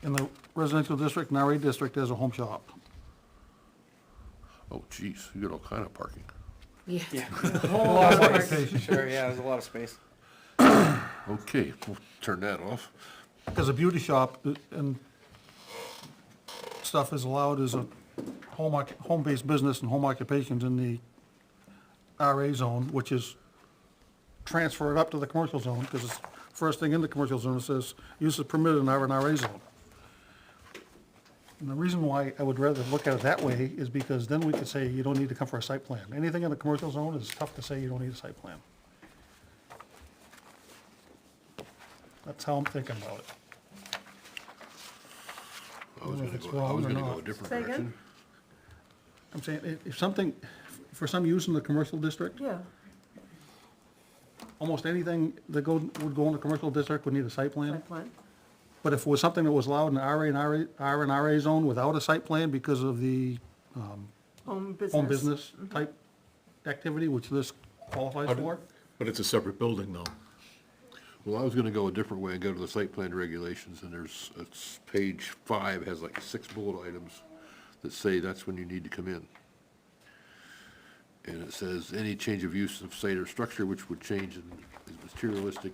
in the residential district and RA district as a home shop. Oh, geez, you got all kind of parking. Yeah. Yeah. A lot of space. Sure, yeah, there's a lot of space. Okay, we'll turn that off. Because a beauty shop and stuff is allowed as a home-based business and home occupations in the RA zone, which is transferred up to the commercial zone, because it's first thing in the commercial zone, it says use is permitted in RA zone. And the reason why I would rather look at it that way is because then we could say you don't need to come for a site plan. Anything in the commercial zone is tough to say you don't need a site plan. That's how I'm thinking about it. I was Well, if gonna it's go, I wrong was or gonna go not. a different Say again? direction. I'm saying, if something, for some use in the commercial district, Yeah, almost anything that would go in the commercial district would need a site plan. site plan. But if it was something that was allowed in the R and RA zone without a site plan because of the Home business. home business type activity, which this qualifies for, But it's a separate building though. Well, I was gonna go a different way and go to the site plan regulations, and it's page 5 has like 6 bullet items that say that's when you need to come in. And it says, any change of use of site or structure which would change and is materialistic,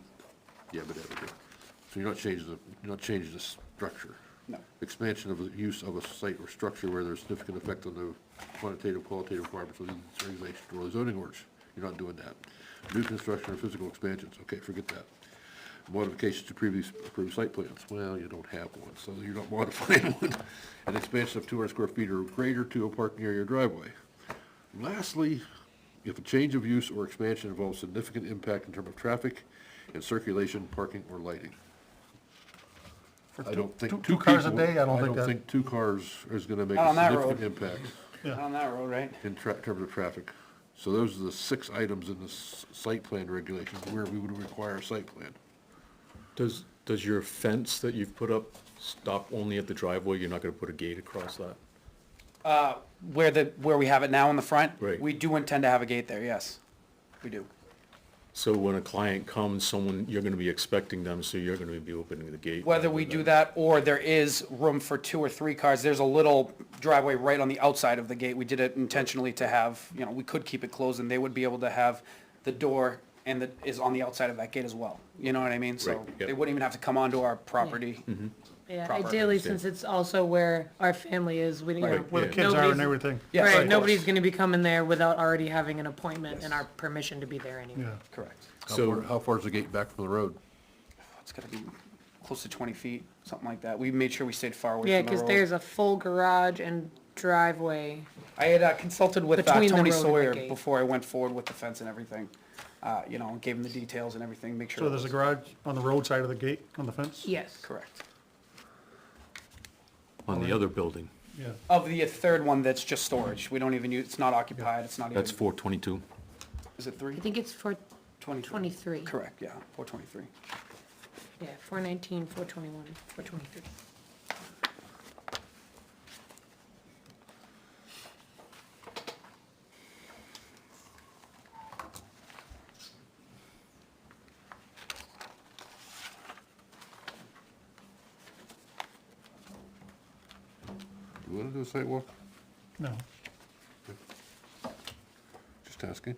yabba dabba dabba. So you're not changing the structure. No. Expansion of the use of a site or structure where there's significant effect on the quantitative, qualitative requirements of the regulation or the zoning orders. You're not doing that. New construction or physical expansions, okay, forget that. Modifications to previous approved site plans, well, you don't have one, so you're not modifying one. An expansion of 200 square feet or greater to a parking area or driveway. Lastly, if a change of use or expansion involves significant impact in terms of traffic and circulation, parking, or lighting. I don't think two cars a day, I don't think I don't that- think 2 cars is gonna make Not a on that significant impact yeah. On that road, right? in terms of traffic. So those are the 6 items in the site plan regulations where we would require a site plan. Does your fence that you've put up stop only at the driveway? You're not gonna put a gate across that? Where we have it now in the front? Right. We do intend to have a gate there, yes. We do. So when a client comes, you're gonna be expecting them, so you're gonna be opening the gate? Whether we do that or there is room for 2 or 3 cars, there's a little driveway right on the outside of the gate. We did it intentionally to have, we could keep it closed and they would be able to have the door and is on the outside of that gate as well. You know what I mean? So Right, yep. they wouldn't even have to come onto our property. Yeah, Proper. ideally, Yeah. since it's also where our family is, we, you know, Right, Where the yeah. kids are and Nobody's- everything. Yes, of right, course. nobody's gonna be coming there without already having an appointment and our permission to be there anyway. Yeah. Correct. How far is the gate back from the road? It's gotta be close to 20 feet, something like that. We made sure we stayed far away Yeah, from the road. cause there's a full garage and driveway. I had consulted with Between the Tony road and the Sawyer gate. before I went forward with the fence and everything. Gave him the details and everything, make sure. So it there's a was garage on the road side of the gate, on the fence? Yes. correct. On the other building? Yeah. Of the third one, that's just storage. We don't even use, it's not occupied, it's not even. That's 422? Is it 3? I think it's for 23. 23. Correct, yeah, 423. Yeah, 419, 421, 423. wanna do a site walk? No. Just asking.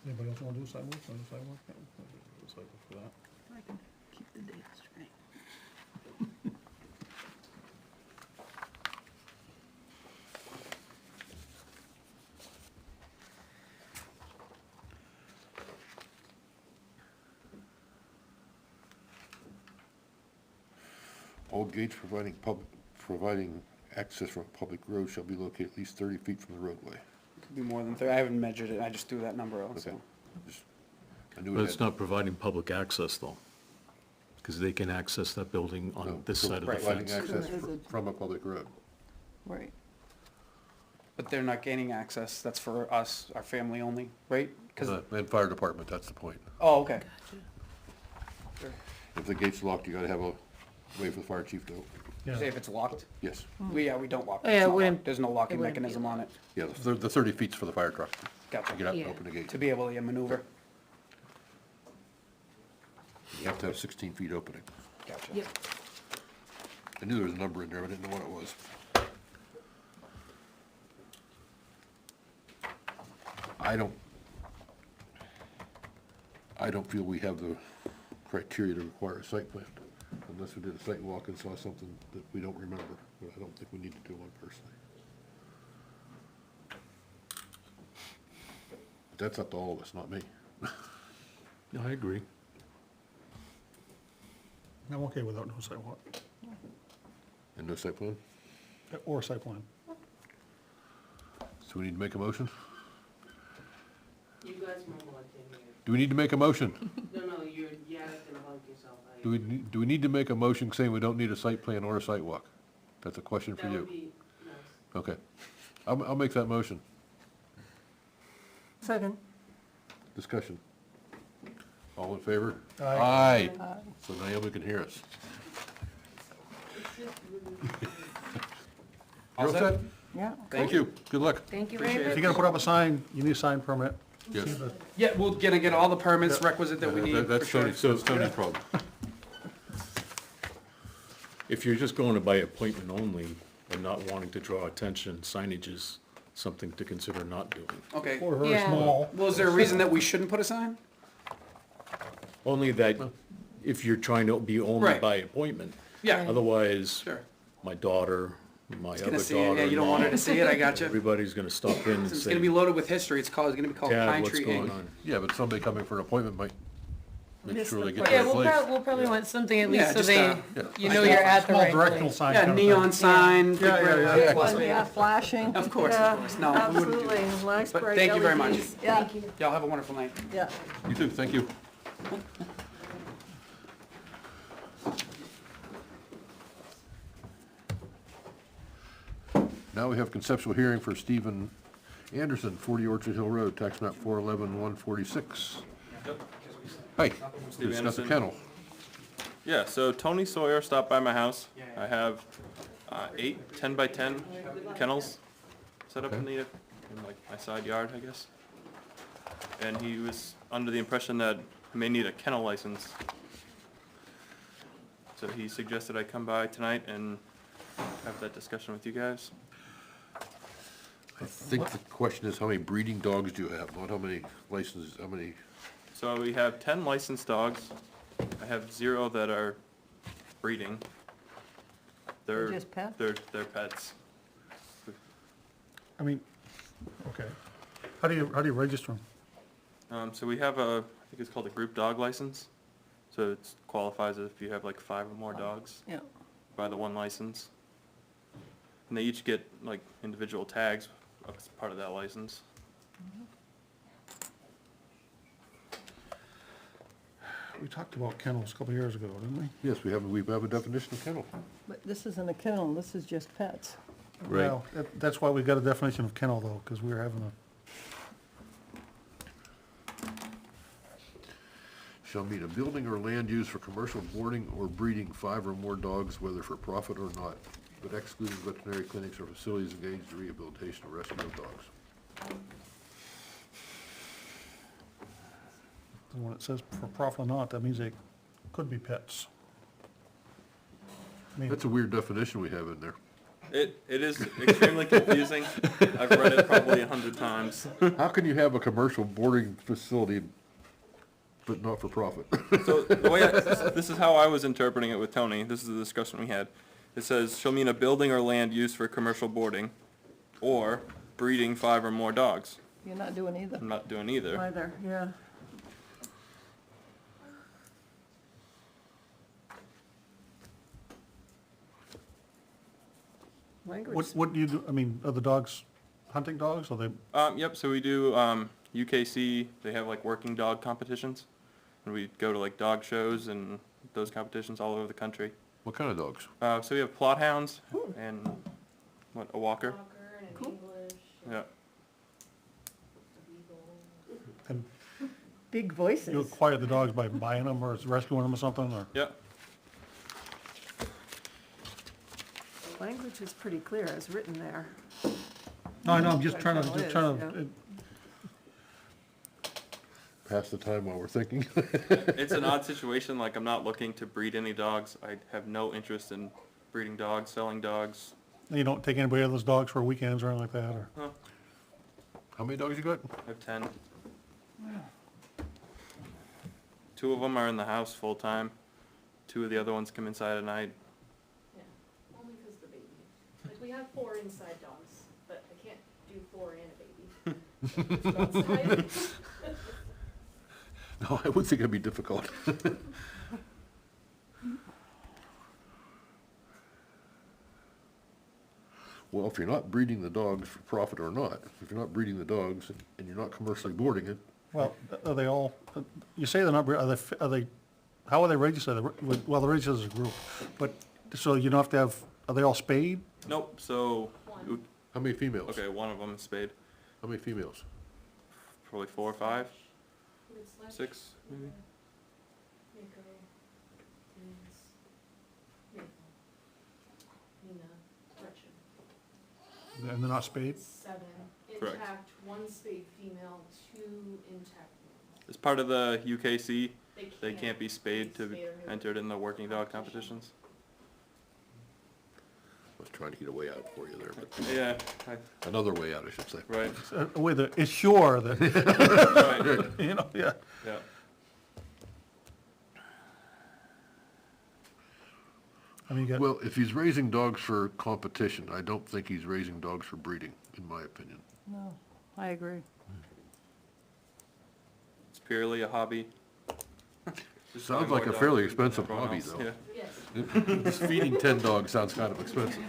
Anybody else wanna do a sidewalk? Want to do a sidewalk? Yeah, we'll do a sidewalk for that. I can keep the dates straight. All gates providing access from a public road shall be located at least 30 feet from the roadway. Could be more than 30, I haven't measured it, I just threw that number out, Okay. so. Just- I knew But it it's had- not providing public access though, because they can access that building no, on this side of the providing fence. access Is it- from a public road. Right. But they're not gaining access, that's for us, our family only, right? 'Cause And fire department, that's the point. oh, okay. If the gate's locked, you gotta have a way for the fire chief to open. Yeah. Say if it's locked, Yes, we don't lock. Oh, It's yeah, it not wouldn't- locked. There's no locking it wouldn't be mechanism on it, yeah, the 30 feet's for the fire truck to gotcha, get out and Yeah. open the gate. to be able to maneuver, You have to have 16 feet opening. gotcha. Yep. I knew there was a number in there, but I didn't know what it was. I don't feel we have the criteria to require a site plan, unless we did a site walk and saw something that we don't remember, but I don't think we need to do one personally. But that's up to all of us, not me. Yeah, I agree. I'm okay without no sidewalk, And no site plan? or site plan. So we need to make a motion? You guys mumble, I can't hear Do we need to make a motion? you. No, you're yakking about yourself. Do we need to make a motion saying we don't need a site plan or a site walk? That's a question for That you. would be nice. Okay. I'll make that motion. Second. Discussion. All in favor? Aye. Aye. So Naomi can hear us. All You're all set? set? Yeah. Thank you. Good luck. Thank you very Appreciate much. If you're gonna put up a sign, you need a sign permit. Yes. Yeah, we're gonna get all the permits requisite that we need, for That's sure. Tony's problem. If you're just going to by appointment only and not wanting to draw attention, signage is something to consider not doing. Okay, Or very Yeah. small. well, is there a reason that we shouldn't put a sign? Only that if you're trying to be only Right. by appointment. Yeah, Otherwise, sure. my daughter, my other Gonna see it, yeah, daughter, you don't want her to see it, I gotcha. everybody's gonna stop in and It's say, gonna be loaded with history, it's gonna be called Dad, Pine what's Tree going Inc. on? Yeah, but somebody coming for an appointment might make Miss sure the they get place. to Yeah, the place. we'll probably want something at Yeah, least so just, they, Yeah. you know you're at the Small right directional place. sign Yeah, kind of thing. neon sign. big Yeah, red yeah, light. yeah. One, yeah, flashing. Of course, Yeah, of course, no, we wouldn't do absolutely, that. nice But bright thank you very much. LEDs. Yeah, Y'all have a wonderful night. yeah. You too, thank you. Now we have conceptual hearing for Stephen Anderson, 40 Orchard Hill Road, tax map 411-146. Hi, Steve discuss the Anderson. kennel. Yeah, so Tony Sawyer stopped by my house. I have 8 10-by-10 kennels set up in Okay. like my side yard, I guess. And he was under the impression that I may need a kennel license. So he suggested I come by tonight and have that discussion with you guys. I think the question is how many breeding dogs do you have, not how many licenses, how many, So we have 10 licensed dogs. I have 0 that are breeding. They're just pets? They're pets. I mean, okay. How do you register them? So we have I think it's called a group dog license. So it qualifies if you have like 5 or more dogs Yeah. by the one license. And they each get like individual tags as part of that license. We talked about kennels a couple of years ago, didn't we? yes, we have a definition of kennel. But this isn't a kennel, this is just pets. Right. Well, that's why we got a definition of kennel though, because we were having a, Shall mean a building or land used for commercial boarding or breeding 5 or more dogs, whether for profit or not, but excluding veterinary clinics or facilities engaged in rehabilitation or rescue of dogs. And when it says for profit or not, that means they could be pets. I mean, That's a weird definition we have in there. It is extremely confusing. I've read it probably 100 times. How can you have a commercial boarding facility but not for profit? So the way this is how I was interpreting it with Tony. This is the discussion we had. It says shall mean a building or land used for commercial boarding, or breeding 5 or more dogs. You're not doing either. I'm not doing either. Either, yeah. Language. what do you do, I mean, are the dogs hunting dogs, or they, Yep. So we do UKC. They have like working dog competitions, and we go to like dog shows and those competitions all over the country. What kind of dogs? So we have plot hounds and a walker. Walker and an Cool. English. Yeah. A beagle. and Big you voices. acquire the dogs by buying them or rescuing them or something, or? Yeah. The language is pretty clear as written there. No, I know, I'm just Right, trying well, to, it just is, trying yeah. to, Pass the time while we're thinking. It's an odd situation. Like I'm not looking to breed any dogs. I have no interest in breeding dogs, selling dogs. you don't take anybody else's dogs for weekends or anything like that, or? How many dogs you got? I have 10. 2 of them are in the house full time. 2 of the other ones come inside at night. Yeah, only because the baby. Like, we have 4 inside dogs, but I can't do 4 and a baby. Outside. No, I would think it'd be difficult. Well, if you're not breeding the dogs for profit or not, if you're not breeding the dogs and you're not commercially boarding it, Well, are they all, you say they're not, are they, how are they registered? Well, they're registered as a group, but, so you don't have to have, are they all spayed? Nope. So, One. how many females? okay, one of them is spayed. How many females? Probably 4 or 5, It's like 6 maybe. Mako, Denise, Maple, Nina, Gretchen. And they're not spayed? 7 Correct. intact, 1 spayed female, 2 intact males. As part of the UKC, they can't be spayed to be spayed or neutered. entered in the working dog competitions. I was trying to get a way out for you there, but Yeah. another way out, I should say. Right. With a, it's sure that, Right. you know, yeah. Yeah. I mean, you got, Well, if he's raising dogs for competition, I don't think he's raising dogs for breeding, in my opinion. No, I agree. It's purely a hobby. Just Sounds buying like more a fairly dogs than expensive everyone hobby, else. though. Yeah. Yes. Just feeding 10 dogs sounds kind of expensive.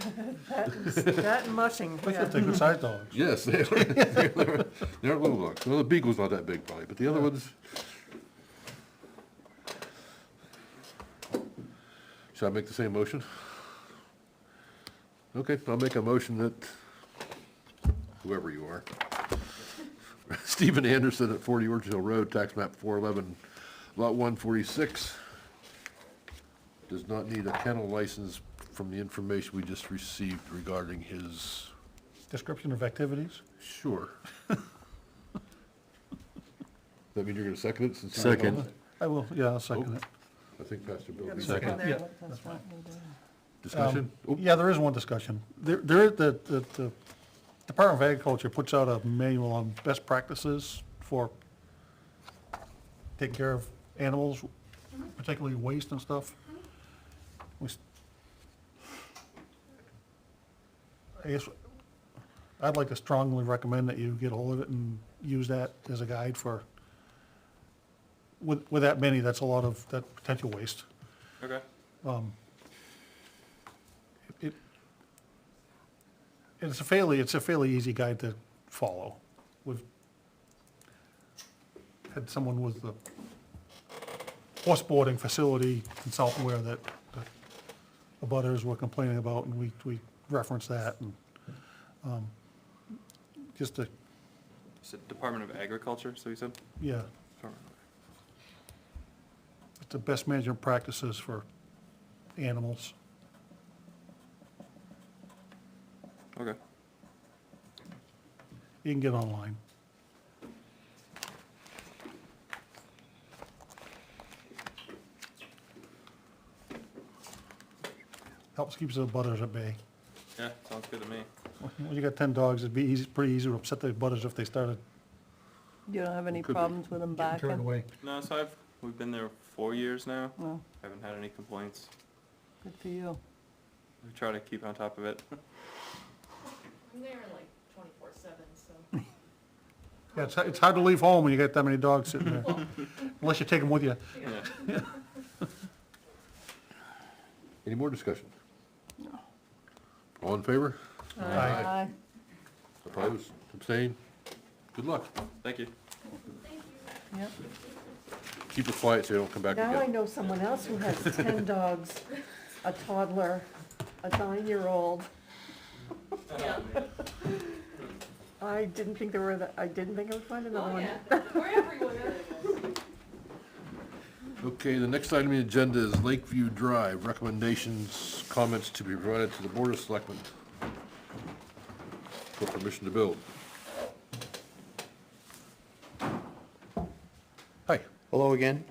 That and mushing, yeah. they're good sized dogs. Yes, they are. They're little dogs. Well, the beagle's not that big probably, but the other ones. Should I make the same motion? Okay, I'll make a motion that, whoever you are, Stephen Anderson at 40 Orchard Hill Road, tax map 411, lot 146, does not need a kennel license from the information we just received regarding his, Description of activities? sure. That mean you're gonna second it since? you were Second. on it? I will, yeah, I'll second it. I think Pastor Bill. Got a beat second that. there. Yeah. That's what we do. Discussion? Oh, Yeah, there is one discussion. The Department of Agriculture puts out a manual on best practices for taking care of animals, particularly waste and stuff. I guess, I'd like to strongly recommend that you get a hold of it and use that as a guide for, with that many, that's a lot of, that potential waste. Okay. It's a fairly easy guide to follow. We've had someone with the horse boarding facility in South Ware that the butters were complaining about, and we referenced that, and, just to, It's the Department of Agriculture, so you said? yeah, it's the best management practices for animals. Okay. You can get online. Helps keeps the butters at bay. Yeah, sounds good to me. When you got 10 dogs, it'd be easy, pretty easy to upset the butters if they started You don't have any Could be. problems with them getting turned backing? away. No, so we've been there 4 years now. No, Haven't had any complaints. good for you. We try to keep on top of it. I'm there like 24/7, so. Yeah, it's hard to leave home when you got that many dogs sitting there, unless you take them with you. Yeah. Any more discussion? All in favor? Aye. Opposed? Abstained? Good luck. Thank you. Yep. Keep it quiet so you don't come back Now I again. know someone else who has 10 dogs, a toddler, a 9-year-old. Yeah. I didn't think there were, I didn't think I would find another Oh, one. yeah, we're everywhere. Okay, the next item on the agenda is Lakeview Drive, recommendations, comments to be provided to the Board of Selectmen for permission to build. Hi. Hello again.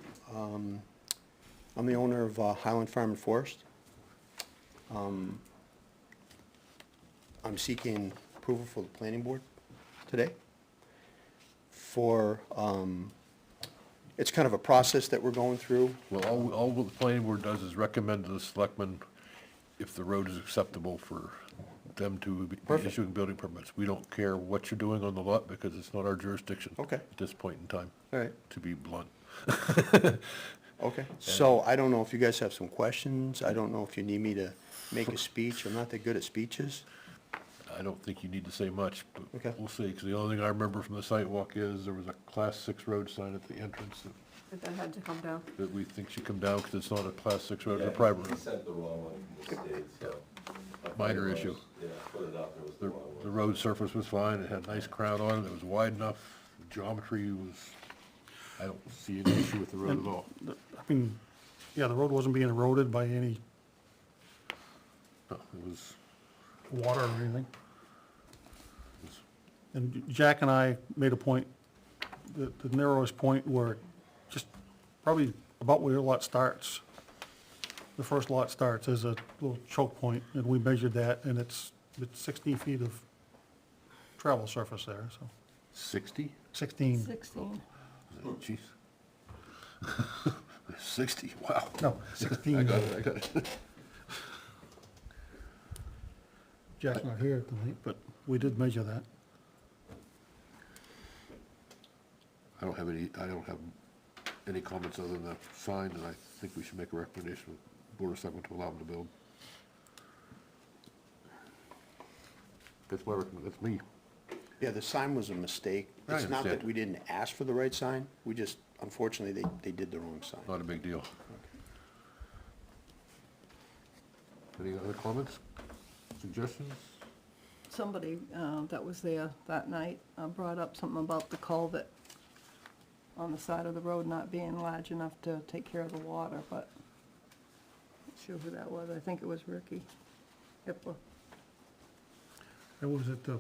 I'm the owner of Highland Farm and Forest. I'm seeking approval for the planning board today for, it's kind of a process that we're going through. Well, all the planning board does is recommend to the selectmen if the road is acceptable for them to be Perfect. issuing building permits. We don't care what you're doing on the lot because it's not our jurisdiction. Okay. At this point in time, All right. to be blunt. Okay, so I don't know if you guys have some questions. I don't know if you need me to make a speech. I'm not that good at speeches. I don't think you need to say much, but Okay. we'll see, because the only thing I remember from the sidewalk is there was a Class 6 road sign at the entrance That had to come down. that we think should come down because it's not a Class 6 road, it's a private road. sent the wrong one from the state, so. Minor issue. Yeah, put it up, it was the The, wrong one. the road surface was fine, it had a nice crown on it, it was wide enough, the geometry was, I don't see any issue with the road at all. I mean, yeah, the road wasn't being eroded by any No, it was, water or anything. And Jack and I made a point, the narrowest point where just probably about where your lot starts, the first lot starts is a little choke point, and we measured that, and it's 16 feet of travel surface there, so 60? 16, 16. Jeez. 60, wow. no, 16. I got it. Jack's not here tonight, but we did measure that. I don't have any comments other than the sign, and I think we should make a recommendation with Board of Selectmen to allow them to build. That's my recommendation, that's me. Yeah, the sign was a mistake. I It's not that understand. we didn't ask for the right sign, we just, unfortunately, they did the wrong sign. Not a big deal. Any other comments, suggestions? Somebody that was there that night brought up something about the culvert on the side of the road not being large enough to take care of the water, but not sure who that was. I think it was Ricky Hippler. It was at the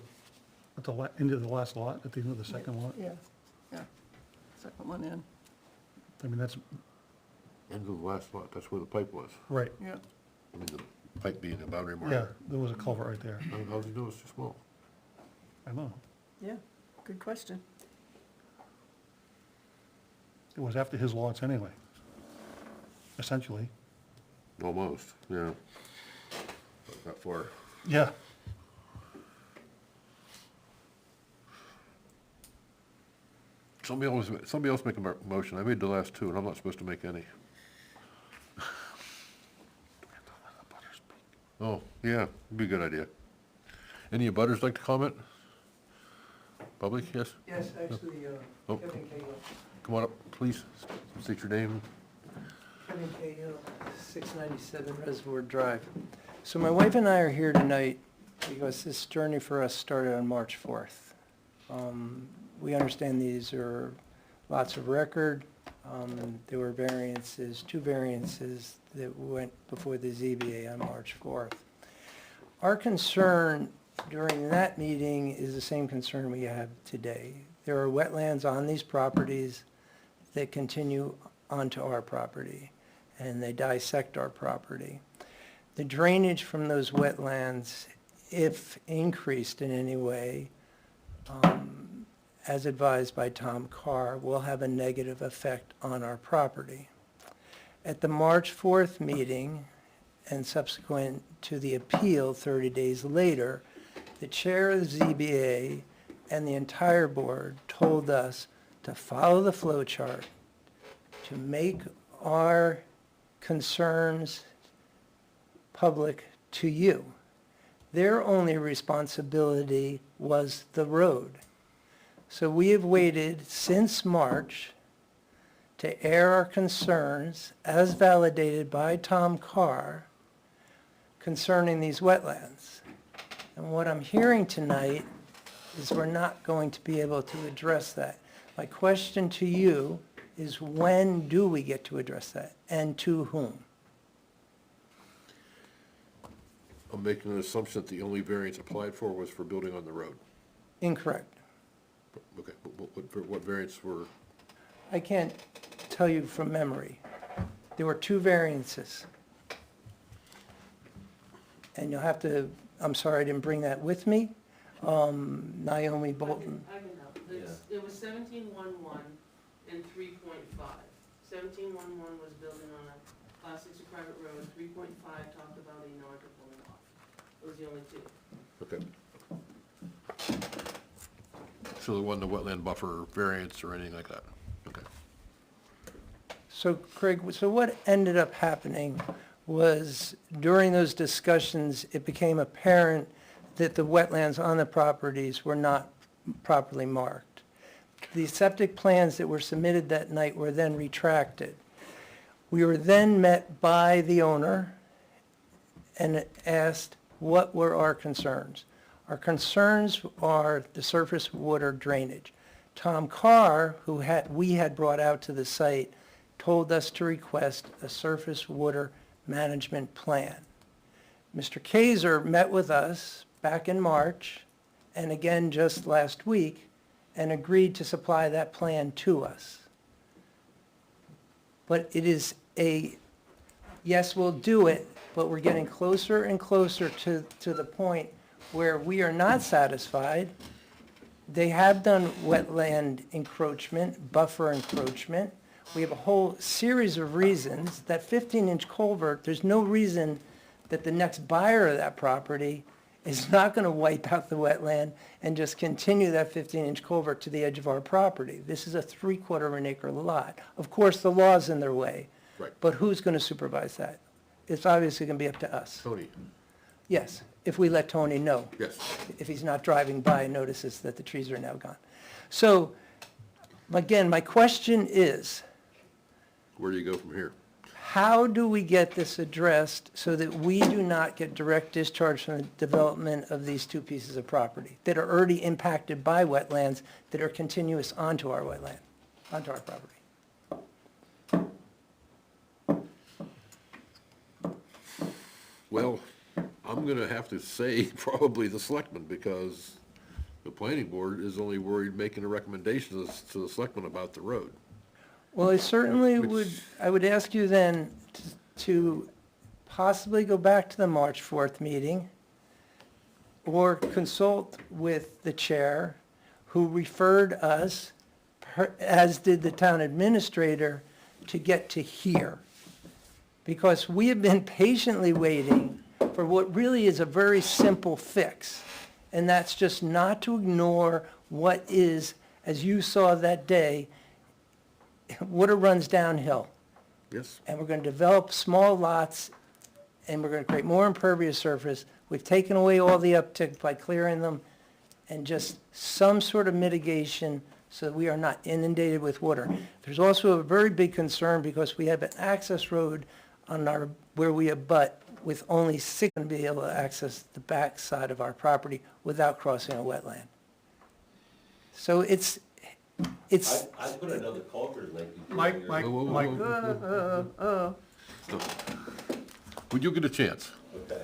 end of the last lot, at the end of the second lot. Yeah, yeah, second one in, I mean, that's, End of the last lot, that's where the pipe was. right, yeah. I mean, the pipe being the boundary yeah, marker. there was a culvert right there. How'd you know it's too small? I know. Yeah, good question. It was after his lots anyway, essentially. Almost, yeah. But not far. Yeah. Somebody else make a motion. I made the last two, and I'm not supposed to make any. Oh, yeah, it'd be a good idea. Any abutters like to comment? Public, yes? Yes, actually, Oh. Kevin Cahill. Come on up, please. State your name. Kevin Cahill, 697 Reservoir Drive. So my wife and I are here tonight because this journey for us started on March 4th. We understand these are lots of record. There were variances, 2 variances that went before the ZBA on March 4th. Our concern during that meeting is the same concern we have today. There are wetlands on these properties that continue onto our property, and they dissect our property. the drainage from those wetlands, if increased in any way, as advised by Tom Carr, will have a negative effect on our property. At the March 4th meeting, and subsequent to the appeal 30 days later, the chair of the ZBA and the entire board told us to follow the flow chart, to make our concerns public to you. Their only responsibility was the road. So we have waited since March to air our concerns, as validated by Tom Carr, concerning these wetlands. And what I'm hearing tonight is we're not going to be able to address that. My question to you is, when do we get to address that, and to whom? I'm making an assumption that the only variance applied for was for building on the road. Incorrect. Okay, what variance were, I can't tell you from memory. There were 2 variances. And you'll have to, I'm sorry I didn't bring that with me. Naomi Bolton. I can help. It was 17.11 and 3.5. 17.11 was building on a class 6 private road, 3.5 talked about a non-conforming lot. Those are the only 2. okay. So there wasn't a wetland buffer variance or anything like that? Okay. So Craig, so what ended up happening was, during those discussions, it became apparent that the wetlands on the properties were not properly marked. The septic plans that were submitted that night were then retracted. We were then met by the owner and asked what were our concerns. Our concerns are the surface water drainage. Tom Carr, who we had brought out to the site, told us to request a surface water management plan. Mr. Kaiser met with us back in March, and again just last week, and agreed to supply that plan to us. But it is a, yes, we'll do it, but we're getting closer and closer to the point where we are not satisfied. They have done wetland encroachment, buffer encroachment. We have a whole series of reasons. That 15-inch culvert, there's no reason that the next buyer of that property is not going to wipe out the wetland and just continue that 15-inch culvert to the edge of our property. This is a 3/4 of an acre lot. Of course, the law's in their way. Right. But who's going to supervise that? It's obviously going to be up to us. Tony? Yes, if we let Tony know. Yes. If he's not driving by and notices that the trees are now gone. So, again, my question is, Where do you go from here? how do we get this addressed so that we do not get direct discharge from the development of these 2 pieces of property that are already impacted by wetlands that are continuous onto our wetland, onto our property? Well, I'm gonna have to say probably the selectmen, because the planning board is only worried making a recommendation to the selectmen about the road. Well, I certainly Which- I would ask you then to possibly go back to the March 4th meeting or consult with the chair, who referred us, as did the town administrator, to get to here. Because we have been patiently waiting for what really is a very simple fix. And that's just not to ignore what is, as you saw that day, water runs downhill. Yes? And we're going to develop small lots, and we're going to create more impervious surface. We've taken away all the uptick by clearing them, and just some sort of mitigation so that we are not inundated with water. There's also a very big concern because we have an access road on our, where we abut, with only 6 going to be able to access the back side of our property without crossing a wetland. So it's, I put another culvert like you did. Mike, in your- Mike, Whoa, whoa, Mike. whoa, whoa, whoa. Would you get a chance? Okay.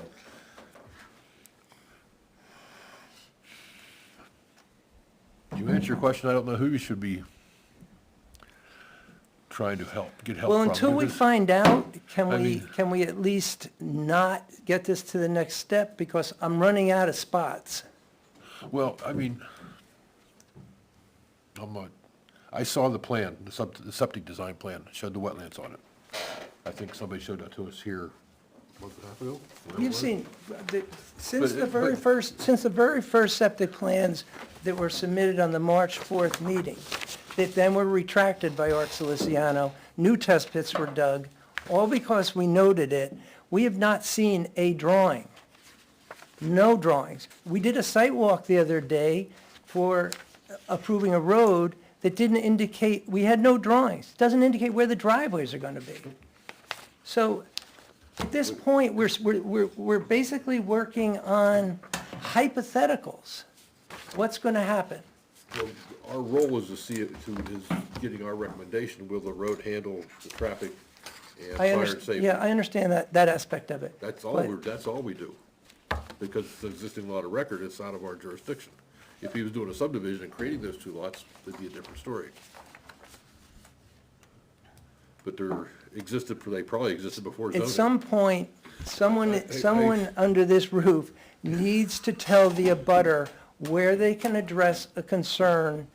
You answer your question, I don't know who you should be trying to get help Well, from. until we because- find out, can I we, mean- can we at least not get this to the next step? Because I'm running out of spots. Well, I mean, I saw the plan, the septic design plan, it showed the wetlands on it. I think somebody showed that to us here a month and a half ago. whatever it You've was. seen, since But the very first septic plans that were submitted on the March 4th meeting, that then were retracted by Art Feliciano, new test pits were dug, all because we noted it, we have not seen a drawing. No drawings. We did a site walk the other day for approving a road that didn't indicate, we had no drawings. Doesn't indicate where the driveways are gonna be. So, at this point, we're basically working on hypotheticals. What's gonna happen? Well, our role is to see it, is getting our recommendation, will the road handle the traffic and I fire and understand, safety? yeah, I understand that aspect of it. That's all But- that's all we do. Because the existing lot of record is out of our jurisdiction. If he was doing a subdivision and creating those two lots, it'd be a different story. But they probably existed before zoning. At some point, someone under this roof needs to tell the abutter where they can address a concern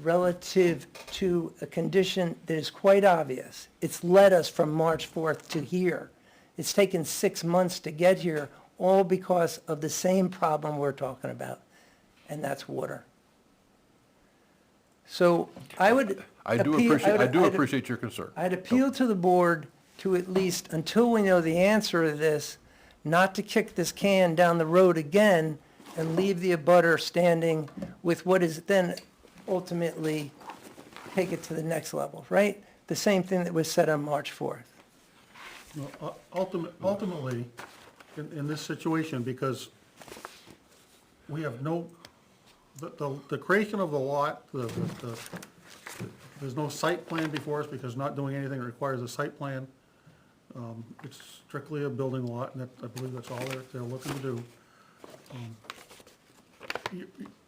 relative to a condition that is quite obvious. It's led us from March 4th to here. It's taken 6 months to get here, all because of the same problem we're talking about, and that's water. So I would I do appeal- appreciate your concern. I'd appeal to the board to at least, until we know the answer to this, not to kick this can down the road again and leave the abutter standing with what is then ultimately take it to the next level, right? The same thing that was said on March 4th. No, ultimately, in this situation, because we have no, the creation of the lot, there's no site plan before us because not doing anything requires a site plan. It's strictly a building lot, and I believe that's all they're looking to do.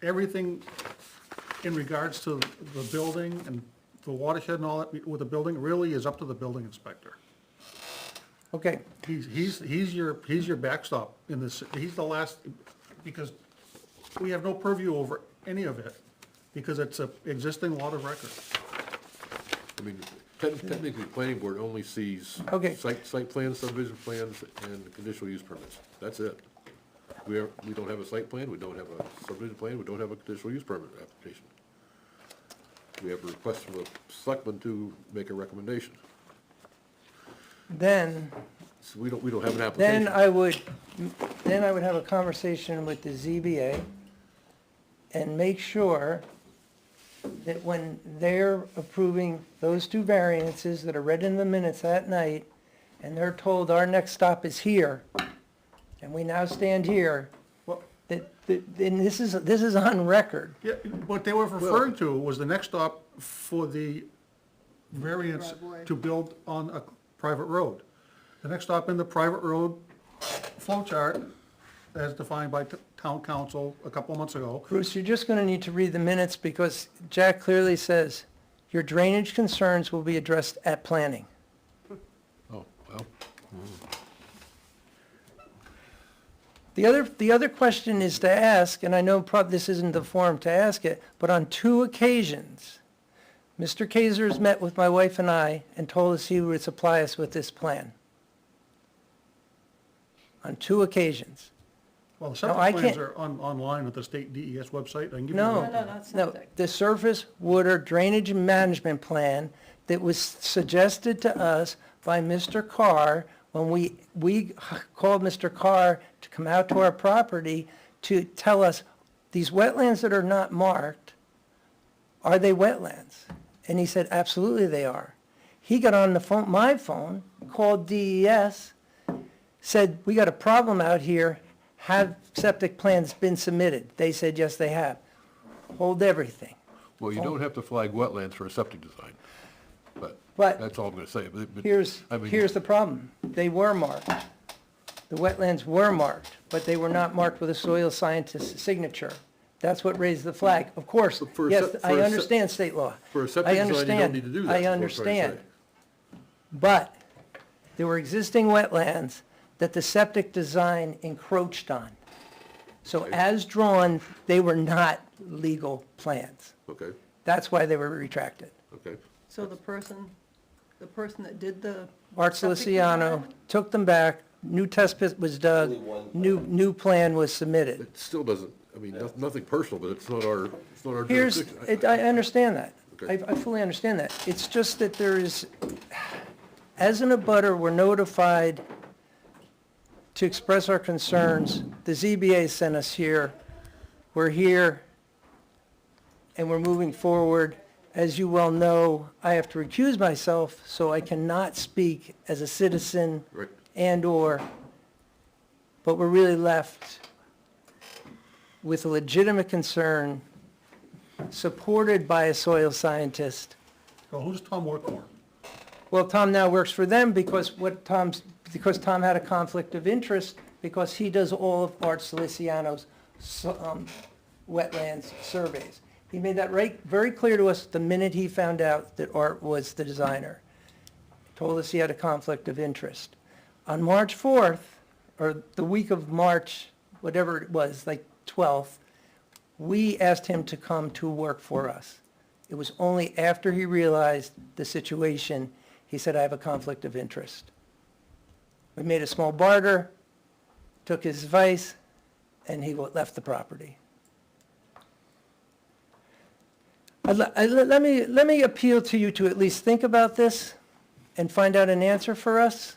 Everything in regards to the building and the watershed and all that with the building really is up to the building inspector. Okay, He's your backstop in this, he's the last, because we have no purview over any of it, because it's a existing lot of record. I mean, technically, the planning board only sees Okay. site plans, subdivision plans, and conditional use permits. That's it. We don't have a site plan, we don't have a subdivision plan, we don't have a conditional use permit application. We have a request from the selectmen to make a recommendation. then, So we don't have an application. then I would have a conversation with the ZBA and make sure that when they're approving those two variances that are read in the minutes that night, and they're told our next stop is here, and we now stand here, and this is on record. Yeah, what they were referring to was the next stop for the variance Driveway. to build on a private road. The next stop in the private road flow chart, as defined by town council a couple of months ago. Bruce, you're just gonna need to read the minutes because Jack clearly says, your drainage concerns will be addressed at planning. Oh, well, The other question is to ask, and I know probably this isn't the forum to ask it, but on 2 occasions, Mr. Kaiser has met with my wife and I and told us he would supply us with this plan. On 2 occasions. Well, the No, I septic plans can't- are online at the state DES website. I can give you. No. the- not No, septic. the surface water drainage management plan that was suggested to us by Mr. Carr when we called Mr. Carr to come out to our property to tell us, these wetlands that are not marked, are they wetlands? And he said, absolutely they are. He got on the phone, my phone, called DES, said, we got a problem out here, have septic plans been submitted? They said, yes, they have. Hold everything. well, you don't have to flag wetlands for a septic design, but But that's all I'm gonna say. But, here's I mean, the problem. They were marked. The wetlands were marked, but they were not marked with a soil scientist's signature. That's what raised the flag. Of course, But for a yes, sep- for I a sep- understand state law. For a I septic design, you understand. don't need to do that. I is what I'm trying to understand. say. But there were existing wetlands that the septic design encroached on. So as drawn, they were not legal plans. Okay, That's why they were retracted. okay. So the person that did the. Art septic Feliciano design? took them back, new test pit was dug, Only one new plan was submitted. It still doesn't, I mean, nothing personal, but it's not our Here's, jurisdiction. I understand that. Okay. I fully understand that. It's just that there is, as an abutter, we're notified to express our concerns. The ZBA sent us here. We're here, and we're moving forward. As you well know, I have to recuse myself, so I cannot speak as a citizen Right. and/or, but we're really left with a legitimate concern, supported by a soil scientist. So who does Tom work for? Well, Tom now works for them because Tom had a conflict of interest, because he does all of Art Feliciano's wetlands surveys. He made that very clear to us the minute he found out that Art was the designer. Told us he had a conflict of interest. On March 4th, or the week of March, whatever it was, like 12th, we asked him to come to work for us. It was only after he realized the situation, he said, I have a conflict of interest. We made a small barter, took his advice, and he left the property. Let me appeal to you to at least think about this and find out an answer for us.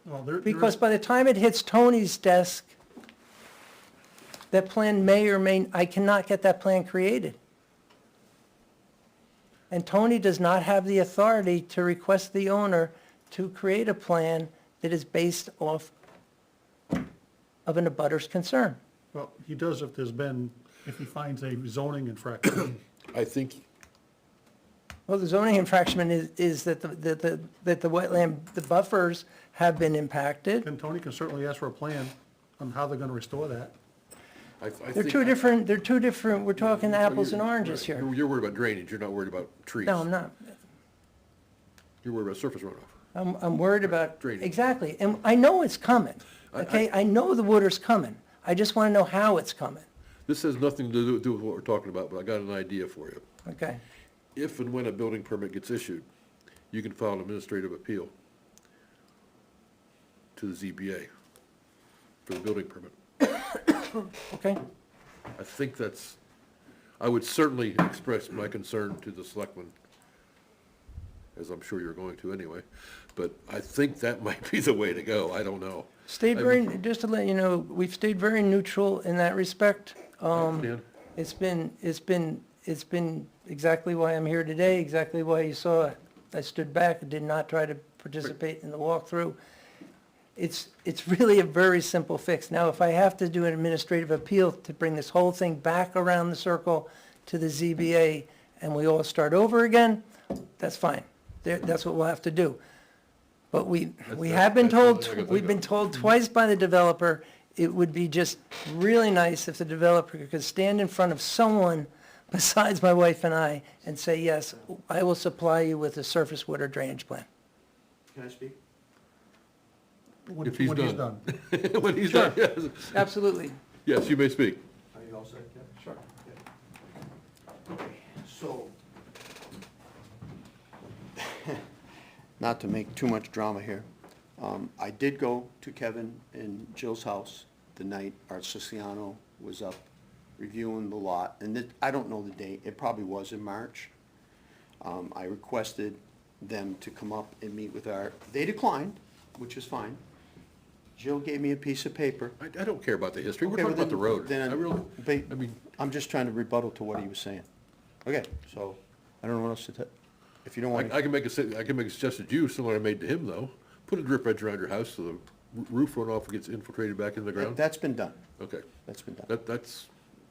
Well, there Because is- by the time it hits Tony's desk, that plan may or may, I cannot get that plan created. And Tony does not have the authority to request the owner to create a plan that is based off of an abutter's concern. Well, he does if if he finds a zoning infraction. I think, Well, the zoning infraction is that the wetland, the buffers have been impacted. And Tony can certainly ask for a plan on how they're gonna restore that. I They're think. two different, we're talking apples and oranges here. You're worried about drainage, you're not worried about trees. No, I'm not. You're worried about surface runoff. I'm worried about, Drainage. exactly, and I know it's coming, okay? I know the water's coming. I just want to know how it's coming, This has nothing to do with what we're talking about, but I got an idea for you. okay? If and when a building permit gets issued, you can file an administrative appeal to the ZBA for the building permit. Okay? I think I would certainly express my concern to the selectmen, as I'm sure you're going to anyway, but I think that might be the way to go, I don't know. Stayed just to let you know, we've stayed very neutral in that respect. Dan? It's been exactly why I'm here today, exactly why you saw I stood back and did not try to participate in the walkthrough. It's really a very simple fix. Now, if I have to do an administrative appeal to bring this whole thing back around the circle to the ZBA and we all start over again, that's fine. That's what we'll have to do. But we have been that's told, something I can we've think been of. told twice by the developer, it would be just really nice if the developer could stand in front of someone besides my wife and I and say, yes, I will supply you with a surface water drainage plan. Can I speak? When If he's when done. When he's done, yes. Absolutely. Yes, you may speak. Are you all set, Ken? Sure. Okay, so, not to make too much drama here, I did go to Kevin and Jill's house the night Art Siciliano was up reviewing the lot, and I don't know the date, it probably was in March. I requested them to come up and meet with they declined, which is fine. Jill gave me a piece of paper. I don't care about the history, we're Okay, talking well, about the road. then- I really, but I mean, I'm just trying to rebuttal to what he was saying. Okay, so, I don't know what else to tell, if you don't want I can make a suggestion to you, similar I made to him, though. Put a drip edge around your house so the roof runoff gets infiltrated back into the ground. That's been done, Okay, that's been done. that's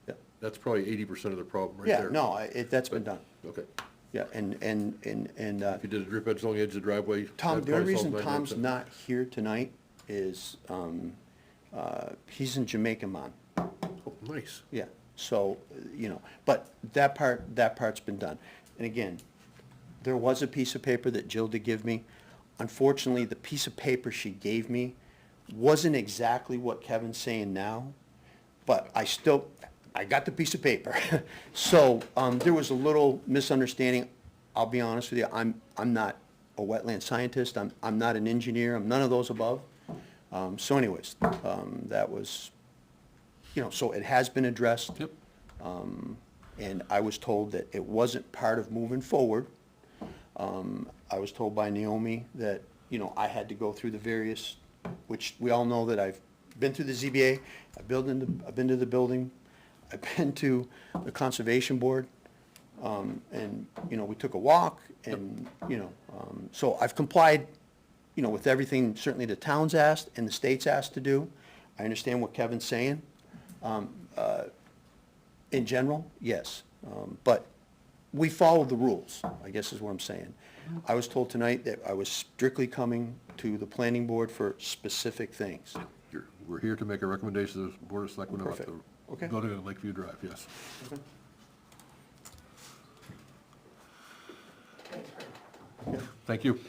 Yeah. probably 80% of the problem right Yeah, there. no, that's been done, Okay, yeah, and, if you did a drip edge along the edge of the driveway. Tom, that the only probably reason solves Tom's 99%. not here tonight is, he's in Jamaica, man. Oh, nice. Yeah, so, but that part's been done. And again, there was a piece of paper that Jill did give me. Unfortunately, the piece of paper she gave me wasn't exactly what Kevin's saying now, but I got the piece of paper. So, there was a little misunderstanding. I'll be honest with you, I'm not a wetland scientist, I'm not an engineer, I'm none of those above. So anyways, that was, so it has been addressed. Yep. And I was told that it wasn't part of moving forward. I was told by Naomi that, I had to go through the various, which we all know that I've been through the ZBA, I've been to the building, I've been to the Conservation Board, and, we took a walk, and, so I've complied, with everything certainly the town's asked and the state's asked to do. I understand what Kevin's saying. In general, yes, but we follow the rules, I guess is what I'm saying. I was told tonight that I was strictly coming to the planning board for specific things. We're here to make a recommendation to the Board of Selectmen about Perfect. the Okay. building on Lakeview Drive, yes. Thank you.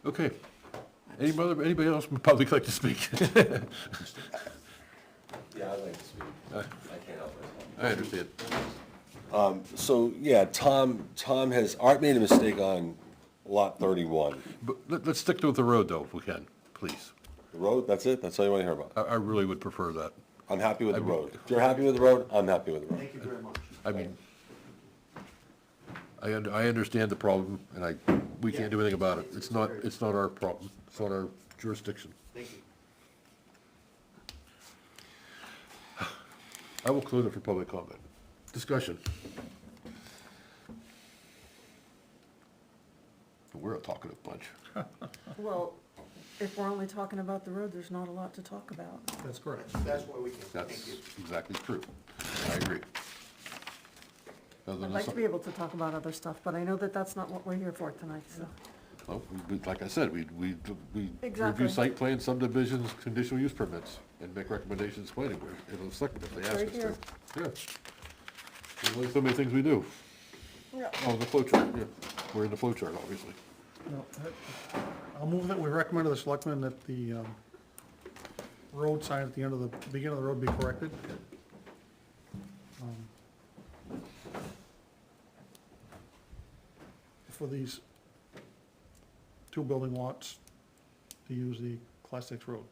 Okay. Anybody else from the public like to speak? Yeah, I'd like to speak. I can't help myself. I understand. So, yeah, Tom has, Art made a mistake on lot 31. But let's stick to the road, though, if we can, please. The road, that's it? That's all you want to hear about? I really would prefer that. I'm happy with the I- road. If you're happy with the road, I'm happy with the road. Thank you very much. I mean, I understand the problem, and we can't do anything about it. It's not our problem. It's not our jurisdiction. Thank you. I will close it for public comment. Discussion. We're a talkative bunch. Well, if we're only talking about the road, there's not a lot to talk about. That's correct. That's why we came. That's exactly true. I agree. Other I'd than like to some- be able to talk about other stuff, but I know that that's not what we're here for tonight, so. Well, like I said, we Exactly. review site plans, subdivisions, conditional use permits, and make recommendations to planning board, and the selectmen if they ask Right us here. to. Yeah. There's only so many things we do. Yeah. Oh, the flow chart, yeah. We're in the flow chart, obviously. No, I'll move that we recommend to the selectmen that the road sign at the end of the, beginning of the road be corrected. For these two building lots to use the Class 6 road.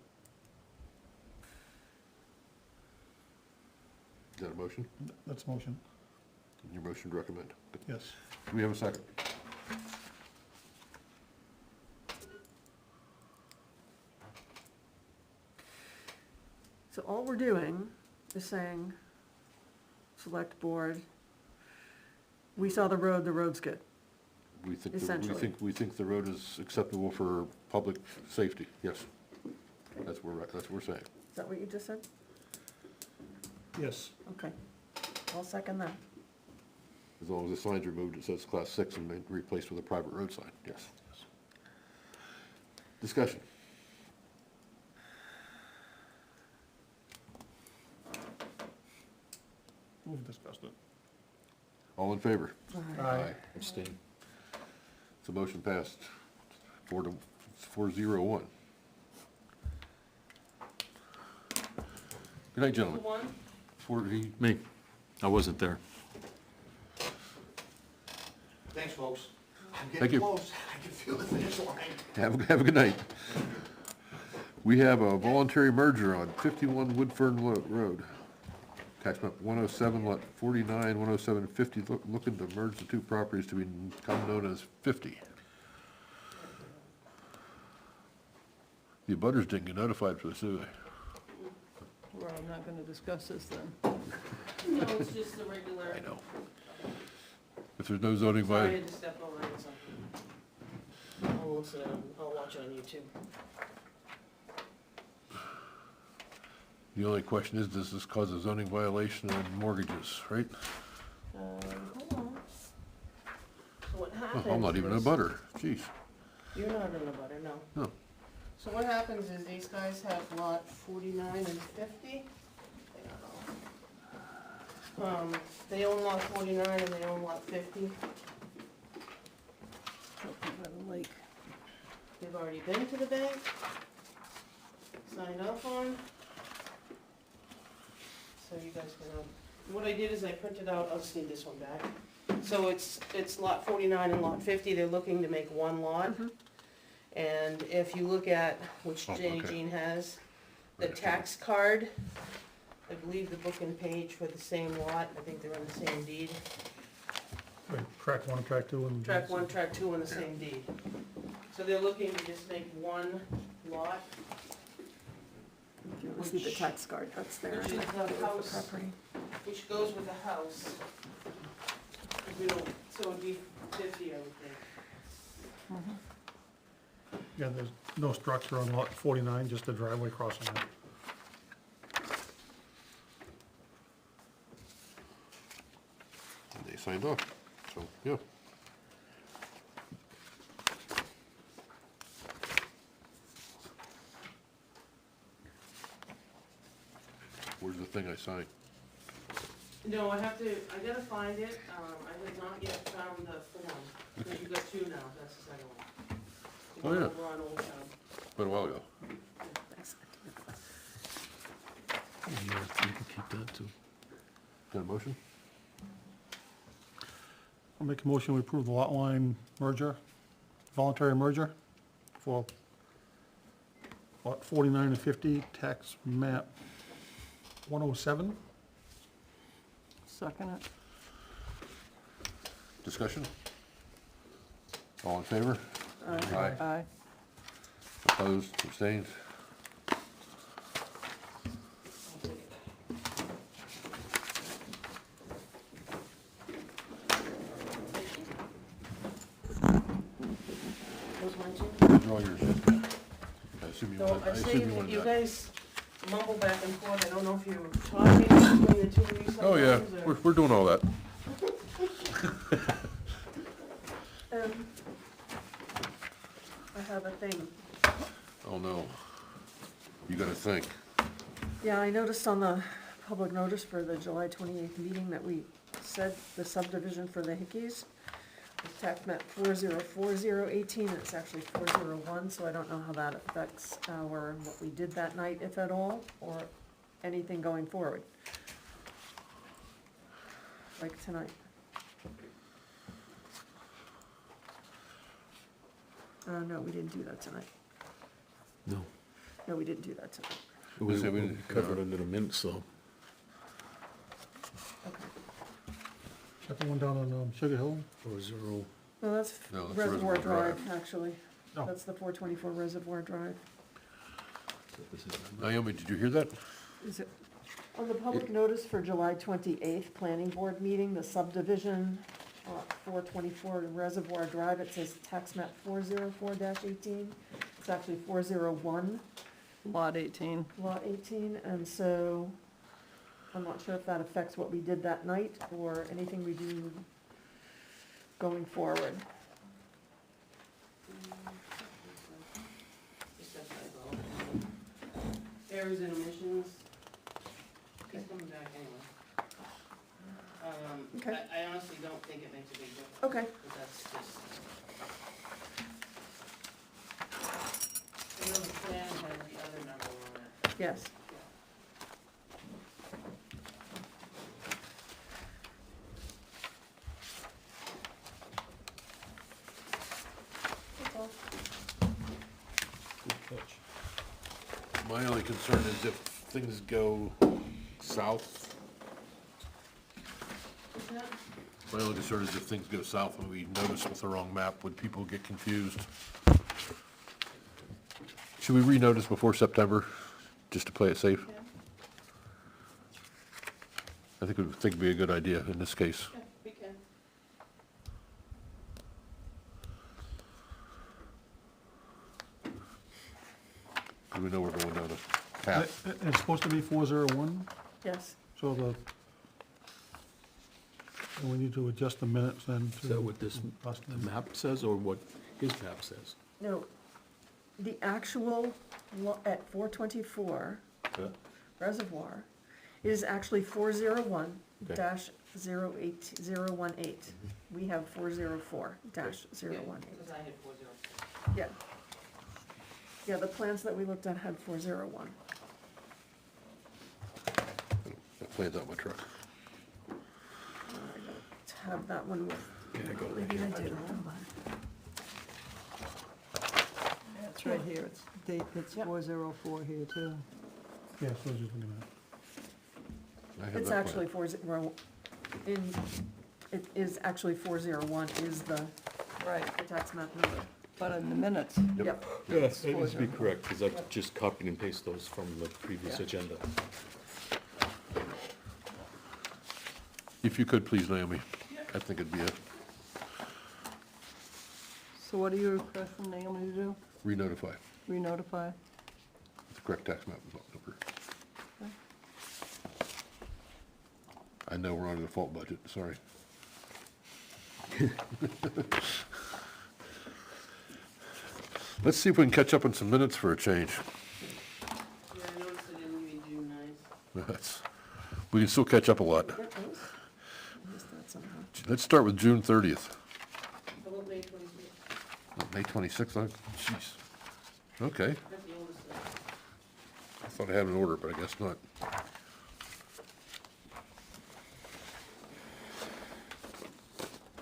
Is that a motion? That's a motion, Your motion to recommend. yes. Do we have a second? So all we're doing is saying, select board, we saw the road's good. We think, Essentially. we think the road is acceptable for public safety, yes. That's what we're saying. Is that what you just said? Yes. Okay. I'll second that. As long as the sign's removed, it says Class 6 and then replaced with a private road sign, yes. Discussion. We've discussed it. All in favor? Aye. Abstain. So motion passed 4-0-1. Good night, gentlemen. Who won? Me. I wasn't there. Thanks, folks. I'm Thank getting you. close. I can feel the finish line. Have a good night. We have a voluntary merger on 51 Woodfern Road. Attachment 107, lot 49, 107, 50, looking to merge the two properties to become known as 50. The abutters didn't get notified for this, did they? We're not gonna discuss this then. No, it's just the regular. I know. If there's no zoning Sorry, I violation, had to step over on something. I'll listen, I'll watch it on YouTube. the only question is, does this cause a zoning violation on mortgages, right? Hold on. So what happens Oh, I'm not even a is- butter, jeez. You're not in the butter, no. No. So what happens is these guys have lot 49 and 50. Hang on, They own lot 49 and they own lot 50. Up by the lake. They've already been to the bank, signed off on. So you guys can, what I did is I printed out, I'll just need this one back. So it's lot 49 and lot 50, they're looking to make one lot. And if you look at, which Oh, Jenny okay. Jean has, the Right. tax card, I believe the book and page for the same lot, I think they're on the same deed. Right, track one, track two, and. Track 1, track 2 on the same deed. So they're looking to just make one lot. If you want to see the tax card, that's there. Which is and the with the house. property. Which goes with the house. We don't, so it'd be 50, I would think. Yeah, there's no structure on lot 49, just a driveway crossing it. And they signed off, so, yeah. Where's the thing I signed? No, I gotta find it, I have not yet found the form. So you've got 2 now, that's the second one. The Oh, one yeah. over on Old Town. Been a while ago. Yeah, you can keep that too. Got a motion? I'll make a motion, we approve the lot line merger, voluntary merger for lot 49 and 50, tax map 107. Second it. Discussion? All in favor? Aye. Aye. Opposed, abstained? Those mine too? Draw yours. I assume you So wanted, I I see assume you that wanted you that. guys mumble back and forth, I don't know if you're talking between the two of you sometimes, Oh, yeah, or- we're doing all that. I have a thing. Oh, no. You gotta think. Yeah, I noticed on the public notice for the July 28th meeting that we said the subdivision for the Hickeys, the tax map 404018, it's actually 401, so I don't know how that affects our, what we did that night, if at all, or anything going forward. Like tonight. No, we didn't do that tonight. No. No, we didn't do that tonight. We say we- covered under the minutes, though. Okay. Is that the one down on Sugar Hill? 40. No, that's No, that's Reservoir Reservoir Drive, Drive. actually. Oh. That's the 424 Reservoir Drive. Naomi, did you hear that? Is it, on the public notice for July 28th Planning Board meeting, the subdivision, 424 Reservoir Drive, it says tax map 404-18. It's actually 401, Lot 18. lot 18, and so I'm not sure if that affects what we did that night or anything we do going forward. Just that typo. Errors and omissions. He's coming back anyway. Okay. I honestly don't think it makes a big difference. Okay. But that's just. I know the plan has the other number on it. Yes. That's all. My only concern is if things go south, What's that? my only concern is if things go south and we notice with the wrong map, would people get confused? Should we renotice before September, just to play it safe? Yeah, I think it'd be a good idea in this case. yeah, we can. Do we know we're going down a path? It's supposed to be 401, Yes. so and we need to adjust the minutes then to. Is that what this Boston. the map says, or what his map says? No, the actual at 424 Yeah. Reservoir is actually 401, Okay. dash 018. We have 404 dash 018. Because I had 404. Yeah. Yeah, the plans that we looked at had 401. I played that in my truck. I have that one with, Yeah, I got it right maybe here. I did. Yeah, it's right here, it's date, it's Yep. 404 here too. Yeah, so I was just looking at it. I have It's that plan. actually it is actually 401 is the Right, tax map number. but in the minutes, Yep. Yeah, that needs to be correct, because I've just copied and pasted those from the previous Yeah. agenda. If you could, please, Naomi. I think it'd be a so what are you requesting Naomi to do? re-notify. Re-notify? The correct tax map number. Okay. I know we're on a default budget, sorry. Let's see if we can catch up on some minutes for a change. Yeah, I noticed I didn't even do nice. We can still catch up a lot. Yep, those. Missed that somehow. Let's start with June 30th. How about May 26th? May 26th, jeez. Okay, That's the oldest thing. I thought I had an order, but I guess not.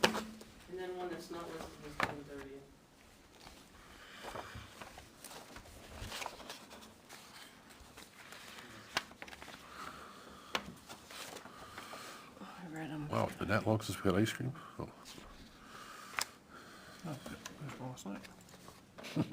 And then one that's not listed is June 30th. I read them. Wow, it's been that long since we had ice cream? Oh, Oh, that's last night.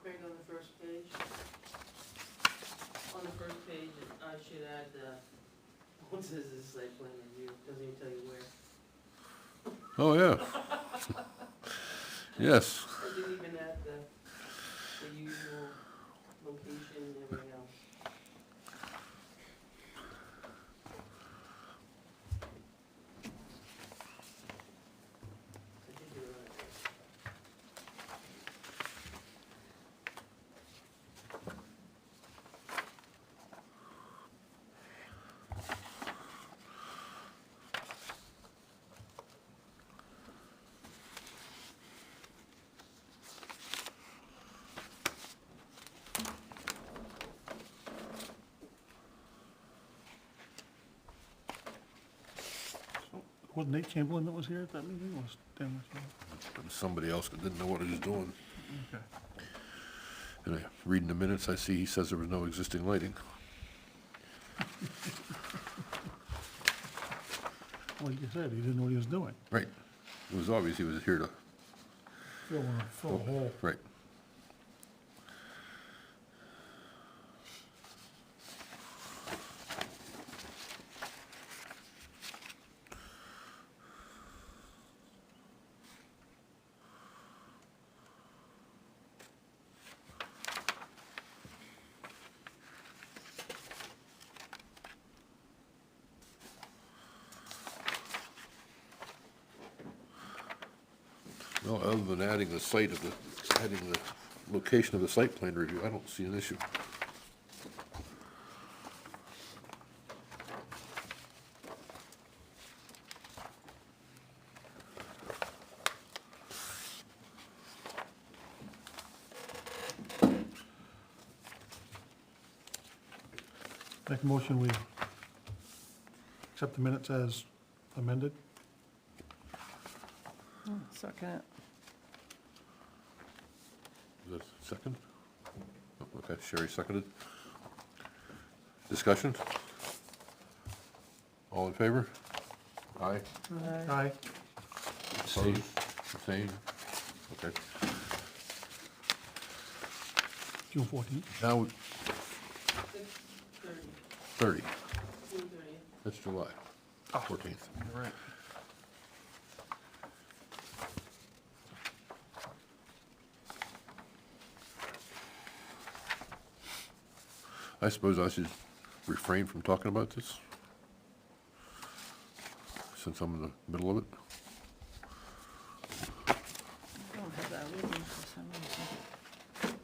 Right on the first page. On the first page, I should add, what says this site plan review, doesn't even tell you where. oh, yeah. Yes. I didn't even add the usual location and everything else. I did do it right. Was Nate Chamberlain that was here at that meeting, or was Dan Russell? And somebody else that didn't know what he was doing. Okay. And reading the minutes, I see he says there was no existing lighting. Like you said, he didn't know what he was doing. Right. It was obvious he was here to, Fill a hole. right. No, other than adding the site of the, adding the location of the site plan review, I don't see an issue. Make a motion, we accept the minutes as amended. Second it. Is that second? Oh, okay, Sherry seconded. Discussion? All in favor? Aye. Aye. Opposed? Abstained? Okay. June 14th. Now, 30. June 30th. That's July 14th. All right. I suppose I should refrain from talking about this, since I'm in the middle of it. I don't have that with me for some reason.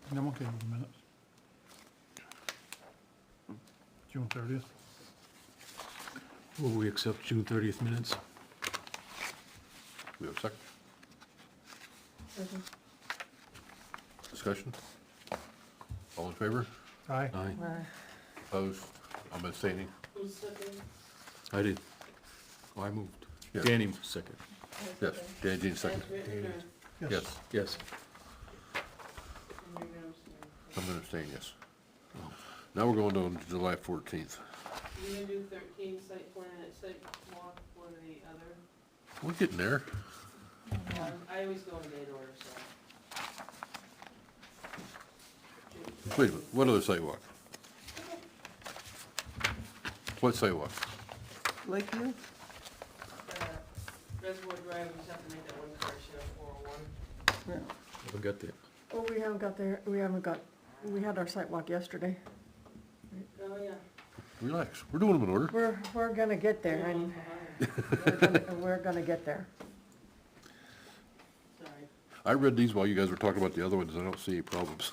And I'm okay with the minutes. June 30th. Will we accept June 30th minutes? We have a second? Second. Discussion? All in favor? Aye. Aye. Opposed? I'm abstaining. Who's second? I did. Oh, I moved. Yeah. Danny second. Yes, Dan Jean second. As written, or Yes, Yes. and you're gonna abstain? I'm gonna abstain, yes. Now we're going on to July 14th. You're gonna do 13 site plan, site walk, one or the other? We're getting there. I always go in date order, so. Wait a minute, what other sidewalk? What sidewalk? Lakeview? Reservoir Drive, we just have to make that one correction of 401. Yeah. Haven't got there. Oh, we had our site walk yesterday. Oh, yeah. Relax, we're doing them in order. We're gonna get there, and we're gonna get there. Sorry. I read these while you guys were talking about the other ones, I don't see any problems.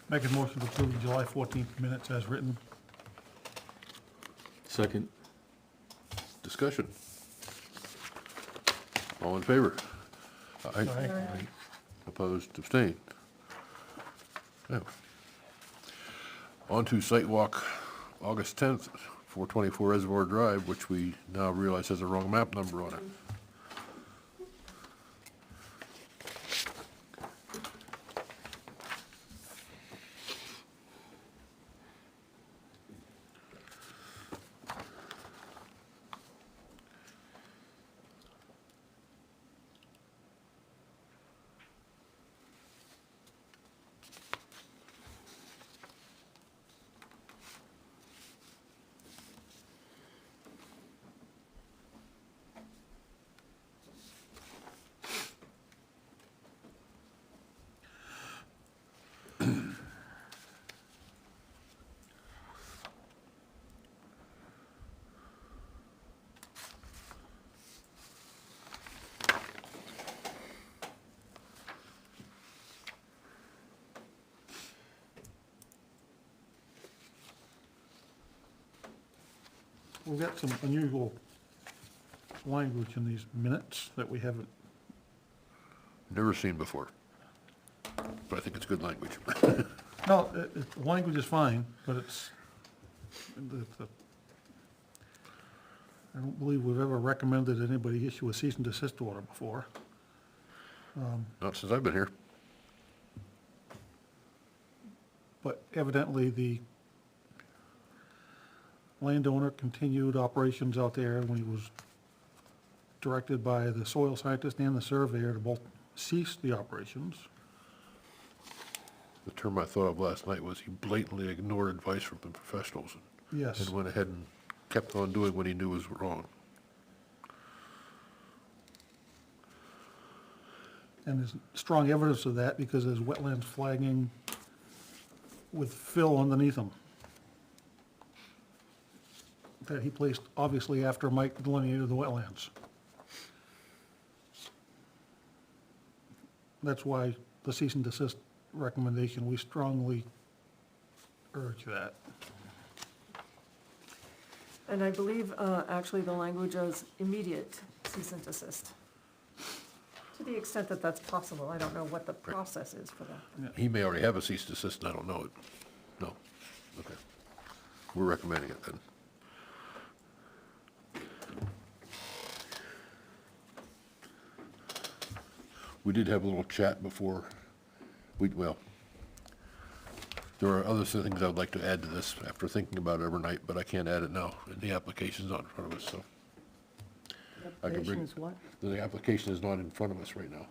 Make a motion to approve the July 14th minutes as written. Second. Discussion? All in favor? Aye. Aye. Opposed, abstained. Yeah. On to site walk, August 10th, 424 Reservoir Drive, which we now realize has a wrong map number on it. we've got some unusual language in these minutes that we haven't, Never seen before. But I think it's good language. no, the language is fine, but it's, I don't believe we've ever recommended anybody issue a cease and desist order before. Not since I've been here. But evidently, the landowner continued operations out there when he was directed by the soil scientist and the surveyor to both cease the operations. The term I thought of last night was he blatantly ignored advice from the professionals Yes, and went ahead and kept on doing what he knew was wrong. and there's strong evidence of that because there's wetlands flagging with fill underneath them that he placed obviously after Mike delineated the wetlands. That's why the cease and desist recommendation, we strongly urge that. And I believe, actually, the language is immediate cease and desist. To the extent that that's possible, I don't know what the process is for that. He may already have a cease and desist and I don't know it. No. Okay. We're recommending it then. We did have a little chat before, well, there are other things I would like to add to this after thinking about it overnight, but I can't add it now, and the application's not in front of us, so. I can bring- Application is what? The application is not in front of us right now.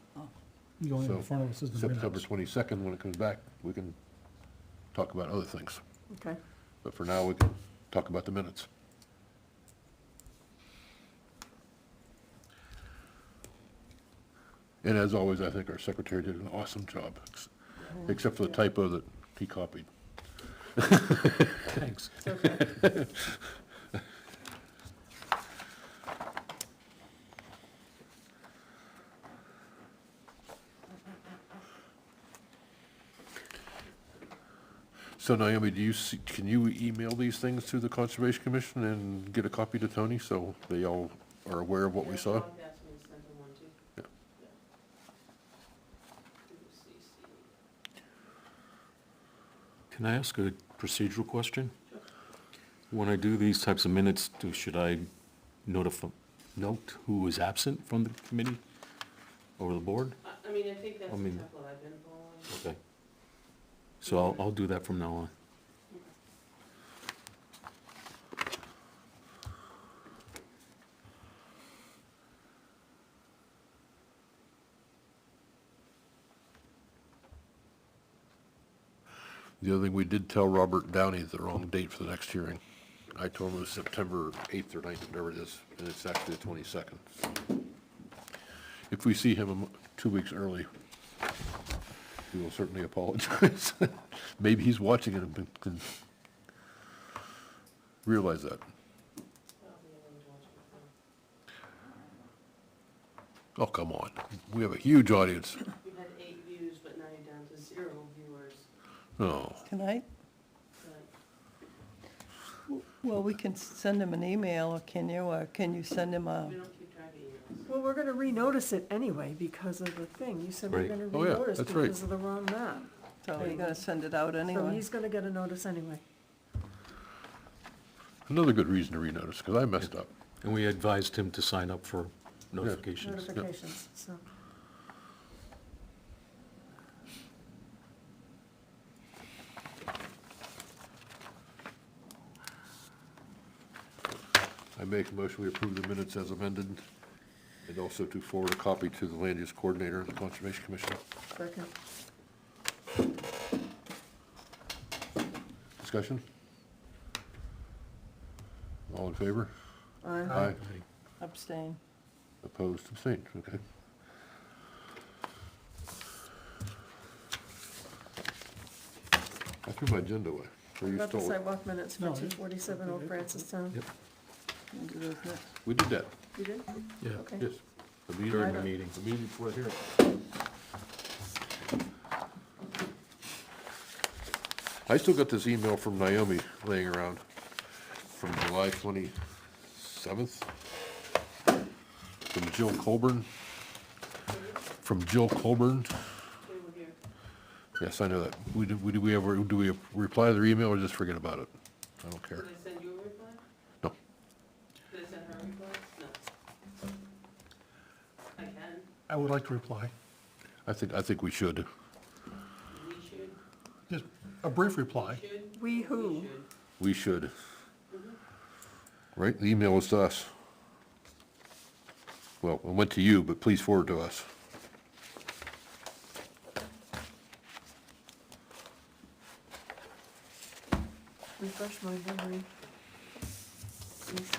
The only So, in front of us is the September minutes. 22nd, when it comes back, we can talk about other things. Okay. But for now, we can talk about the minutes. And as always, I think our secretary did an awesome job, except for the typo that he copied. Thanks. It's okay. So Naomi, do you see, can you email these things to the Conservation Commission and get a copy to Tony so they all are aware of what we saw? Bob asked me to send him one too. Yeah. Can I ask a procedural question? When I do these types of minutes, should I note who is absent from the committee or the board? I mean, I think that's I the mean- template I've been following. Okay. So I'll do that from now on. The other thing, we did tell Robert Downey the wrong date for the next hearing. I told him it was September 8th or 9th, whatever it is, and it's actually the 22nd. If we see him 2 weeks early, we will certainly apologize. Maybe he's watching it and can realize that. I'll be able to watch it Oh, come on. We have a huge audience. now. You had 8 views, but now you're down to 0 viewers. Oh, Tonight? But Well, we can send him an email, or can you send him a, we don't keep track of emails. Well, we're gonna renotice it anyway because of the thing. You said we're Right. gonna Oh, yeah, renotice that's right. because of the wrong map. so you're gonna send it out So anyway? he's gonna get a notice anyway. another good reason to renotice, because I messed up. And we advised him to sign up for notifications. Notifications, so. I make a motion we approve the minutes as amended, and also to forward a copy to the land use coordinator and the Conservation Commission. Second. Discussion? All in favor? Aye. Aye. Abstain. Opposed, abstained, okay. I threw my agenda away, or you About the stole it. sidewalk minutes for No, 247 Old Francistown. Yep. We'll do those next. We did that, You did? Yeah, Okay. yes. The meeting- during the meeting. The meeting before here. I still got this email from Naomi laying around from July 20, 7th, from Jill Colburn. From Jill Colburn. They were here. Yes, I know that. Do we reply to their email or just forget about it? I don't care. Did I send you a reply? No. Did I send her a reply? No. I can. I would like to reply. I think we should. We should. Just a brief reply. Should. We who? Should. We should. Right, the email was to us. Well, it went to you, but please forward to us. Refresh my memory. Please.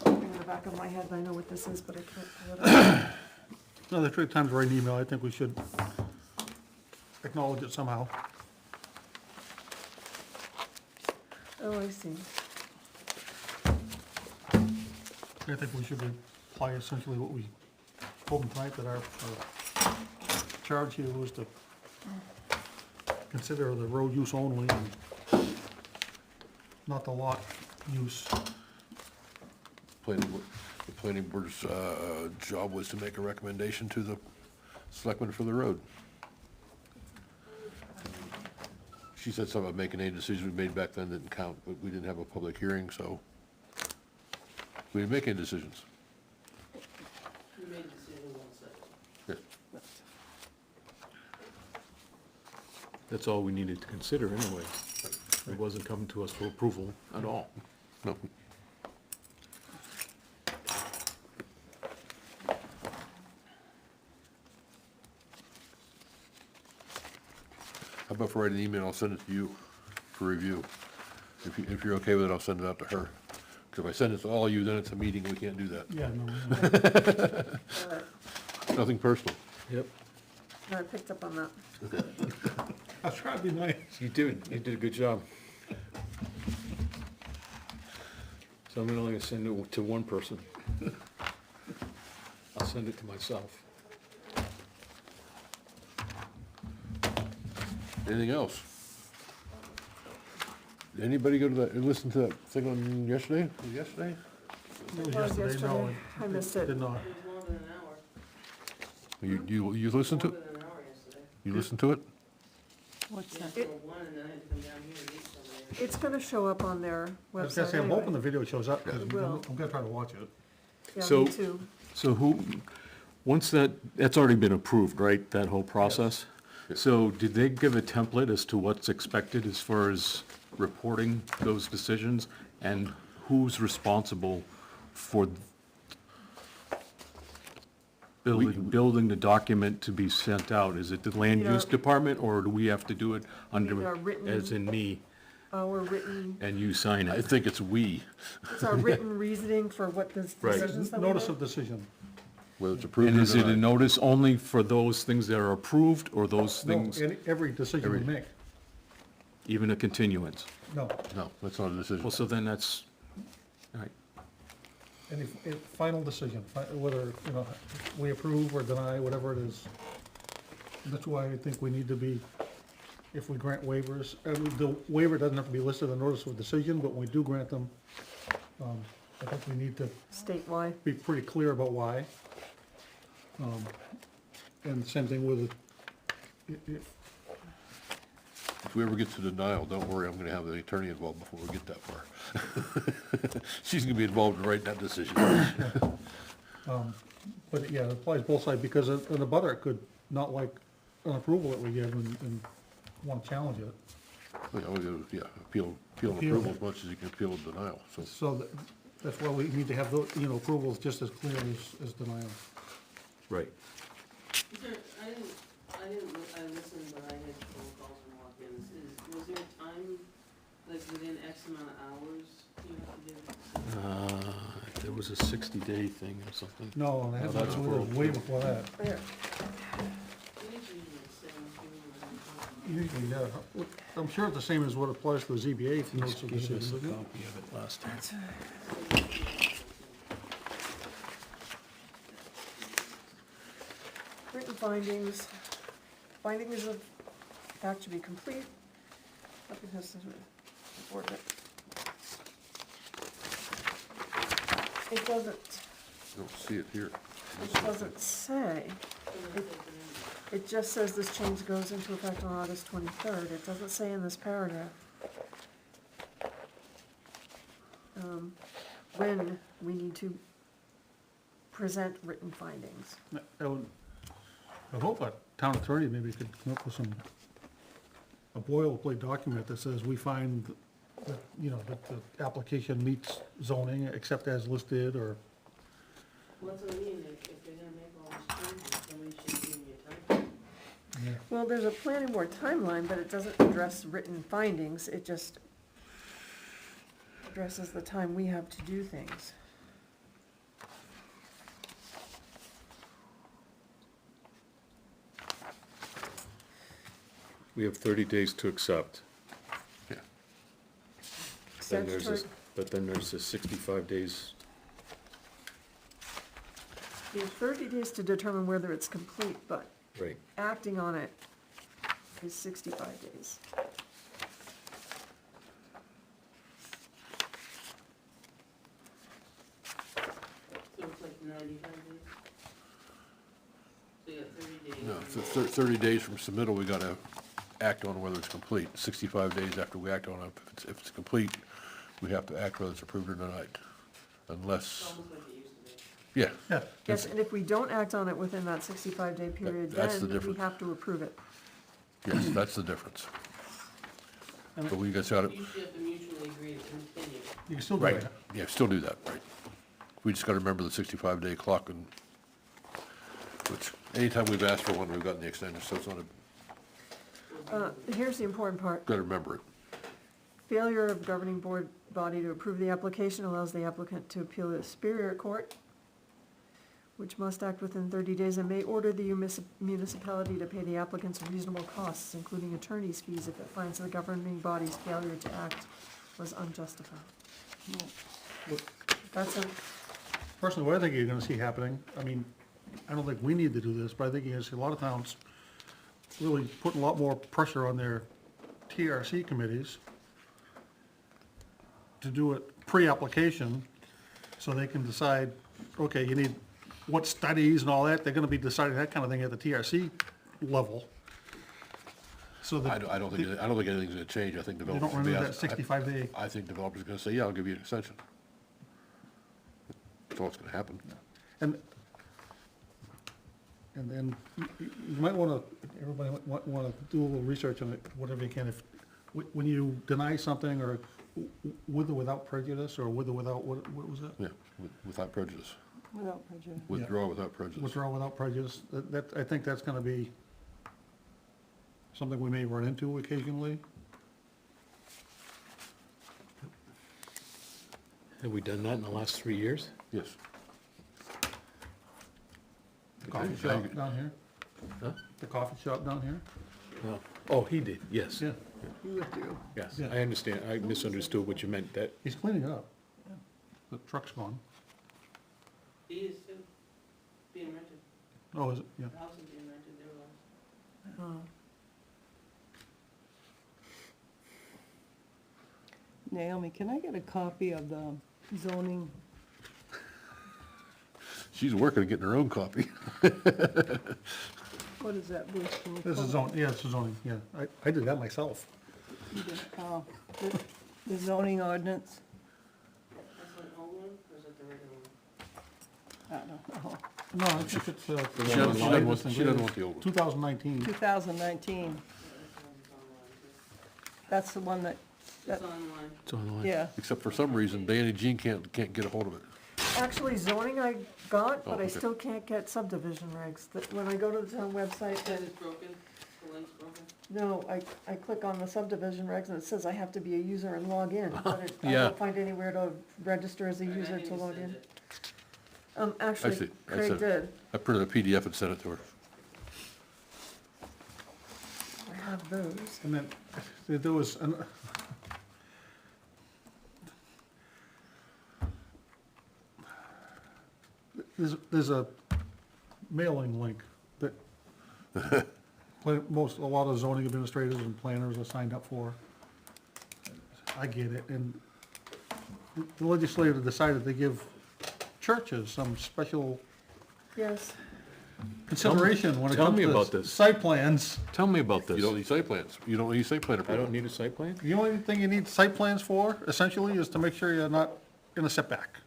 In the back of my head, I know what this is, but I can't pull it up. No, the three times write an email, I think we should acknowledge it somehow. Oh, I see. I think we should apply essentially what we told them tonight, that our charge here was to consider the road use only and not the lot use. The planning board's job was to make a recommendation to the selectmen for the road. She said something about making any decisions we made back then didn't count, but we didn't have a public hearing, so we didn't make any decisions. We made a decision one second. Yes. That's all we needed to consider anyway. It wasn't coming to us for approval at all. No. How about if I write an email, I'll send it to you for review. If you're okay with it, I'll send it out to her. Because if I send it to all of you, then it's a meeting, we can't do that. Yeah, no, Nothing personal. Yep. No, I picked up on that. I tried to be nice. You did a good job. So I'm only gonna send it to one person. I'll send it to myself. Anything else? Did anybody go to that, listen to that thing on yesterday? Was it yesterday? It was Well, yesterday, no. I missed it. Did not. It was more than an hour. You listened to More it? than an hour yesterday. You listened to it? What's Yeah, that? till 1, and then I had to come down here and meet somebody. It's gonna show up on their I was gonna website say, I'm hoping anyway. the video shows up, because It will. I'm gonna try to watch it. Yeah, So- me too. So once that's already been approved, right, that whole process? Yes. So did they give a template as to what's expected as far as reporting those decisions? And who's responsible for building the document to be sent out? Is it the land Yeah. use department, or do we have to do it Need under, a written- as in me, Our written, and you sign I it? think it's we, it's our written reasoning for what the Right. decisions that we Notice make. of decision. whether it's approved And or is it a denied. notice only for those things that are approved, or those No, things, every decision we make. even a continuance? No, No, that's not a decision. Well, so then that's, all right. any final decision, whether, we approve or deny, whatever it is. That's why I think we need to be, if we grant waivers, the waiver doesn't have to be listed in the notice of decision, but when we do grant them, I think we need to Statewide. be pretty clear about why. And the same thing with, If we ever get to denial, don't worry, I'm gonna have the attorney involved before we get that far. She's gonna be involved in writing that decision. but yeah, it applies both sides, because an abutter could not like an approval that we give and want to challenge it. Yeah, appeal and Appeal. approval as much as you can appeal and denial, so. So that's why we need to have those, approvals just as clear as denial. Right. Is there, I listened, but I had phone calls and walk-ins. Was there a time, like within X amount of hours, you have to give? There was a 60-day thing or something. No, it that's was for- way before that. There. Usually it's 17 or Usually, yeah. I'm sure it's the same as what applies to the ZBA notice of Gave us decision, a isn't it? copy of it last time. Written findings. Findings of fact to be complete. Applicant has to report it. It doesn't, I don't see it here. it doesn't say. It just says this change goes into effect on August 23rd. It doesn't say in this paragraph when we need to present written findings. I hope a town attorney maybe could come up with a boilerplate document that says we find that, you know, that the application meets zoning except as listed, or, What's what I mean, if they're gonna make all these changes, somebody should give me a time. Well, there's a planning board timeline, but it doesn't address written findings. It just addresses the time we have to do things. We have 30 days to accept. Yeah. Then there's Statutory, this, but then there's the 65 days. you have 30 days to determine whether it's complete, but Right. acting on it is 65 days. So it's like 95 days? So you got 30 days. No, so 30 days from submittal, we gotta act on whether it's complete. 65 days after we act on it, if it's complete, we have to act whether it's approved or denied. It's Unless, almost like it used to be. yeah, yeah. Yes, and if we don't act on it within that 65-day period, that's the then we difference. have to approve it. yes, that's the difference. But we just gotta, You usually have to mutually agree to continue. You can still do right, that. yeah, still do that, right. We just gotta remember the 65-day clock, and, which, anytime we've asked for one, we've gotten the extension, so it's not a, Here's the important part. gotta remember it. Failure of governing board body to approve the application allows the applicant to appeal to the Superior Court, which must act within 30 days and may order the municipality to pay the applicant's reasonable costs, including attorney's fees, if it finds the governing body's failure to act was unjustified. That's a, Personally, what I think you're gonna see happening, I mean, I don't think we need to do this, but I think you're gonna see a lot of towns really putting a lot more pressure on their TRC committees to do it pre-application, so they can decide, okay, you need, what studies and all that, they're gonna be deciding that kind of thing at the TRC level. So that. I don't think anything's gonna change, I think They developers. don't run will into be that asked- 65-day. I think developers are gonna say, yeah, I'll give you an extension. That's all that's gonna happen. And then you might wanna, everybody might wanna do a little research on it, whatever you can, if, when you deny something, or with or without prejudice, or with or without, what was that? Yeah, without prejudice. Without prejudice. Withdraw without prejudice. Withdraw without prejudice, I think that's gonna be something we may run into occasionally. Have we done that in the last 3 years? Yes. The coffee shop down here, Huh? the coffee shop down here. No. Oh, he did, yes. Yeah, Yes, Yeah. I understand. I misunderstood what you meant, that, he's cleaning it up. The truck's gone. He is too, being rented, Oh, is it? Yeah. the house is being rented, they're all. Naomi, can I get a copy of the zoning? She's working on getting her own copy. What is that, Bruce? Can you This pull is it? zone, yeah, it's a zoning, yeah. I did that myself. You did, the zoning ordinance? That's an old one, or is it the regular one? I don't know. No, I think it's, She doesn't want the old one. 2019. 2019, that's the one that, It's online. it's online. yeah. Except for some reason, Danny Jean can't get a hold of it. actually zoning I got, but I okay. still can't get subdivision regs. That when I go to the town website, That then, is broken, the link's broken. no, I click on the subdivision regs and it says I have to be a user and log in, but I Yeah. don't find anywhere to register as a Alright, I user need to log send in. it. Actually, see. I Craig said- did. I printed a PDF and sent it to her. I have those. And then there was, there's a mailing link that a lot of zoning administrators and planners are signed up for. I get it, and the legislature decided to give churches some special Yes. consideration when it tell comes me to about this. site plans. Tell me about You this. don't need site plans, you don't need site plan I approval. don't need a site plan? The only thing you need site plans for, essentially, is to make sure you're not in a setback.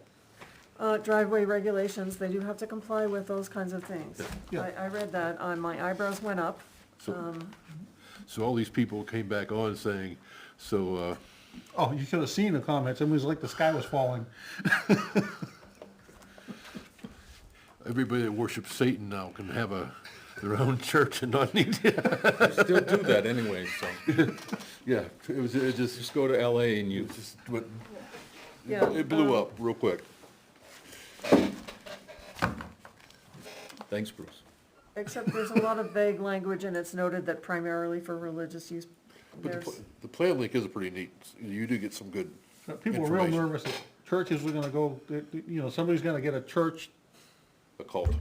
Driveway regulations, they do have to comply with those kinds of things. Yeah. I read that, my eyebrows went up. So all these people came back on saying, so, Oh, you should have seen the comments, it was like the sky was falling. everybody that worships Satan now can have their own church and not need, Still do that anyway, so. yeah, it Just go to LA and you, just went, Yeah, it blew up real quick. thanks, Bruce. Except there's a lot of vague language, and it's noted that primarily for religious use, But there's, the plan link is pretty neat, you do get some good People were real information. nervous that churches were gonna go, you know, somebody's gonna get a church, A cult.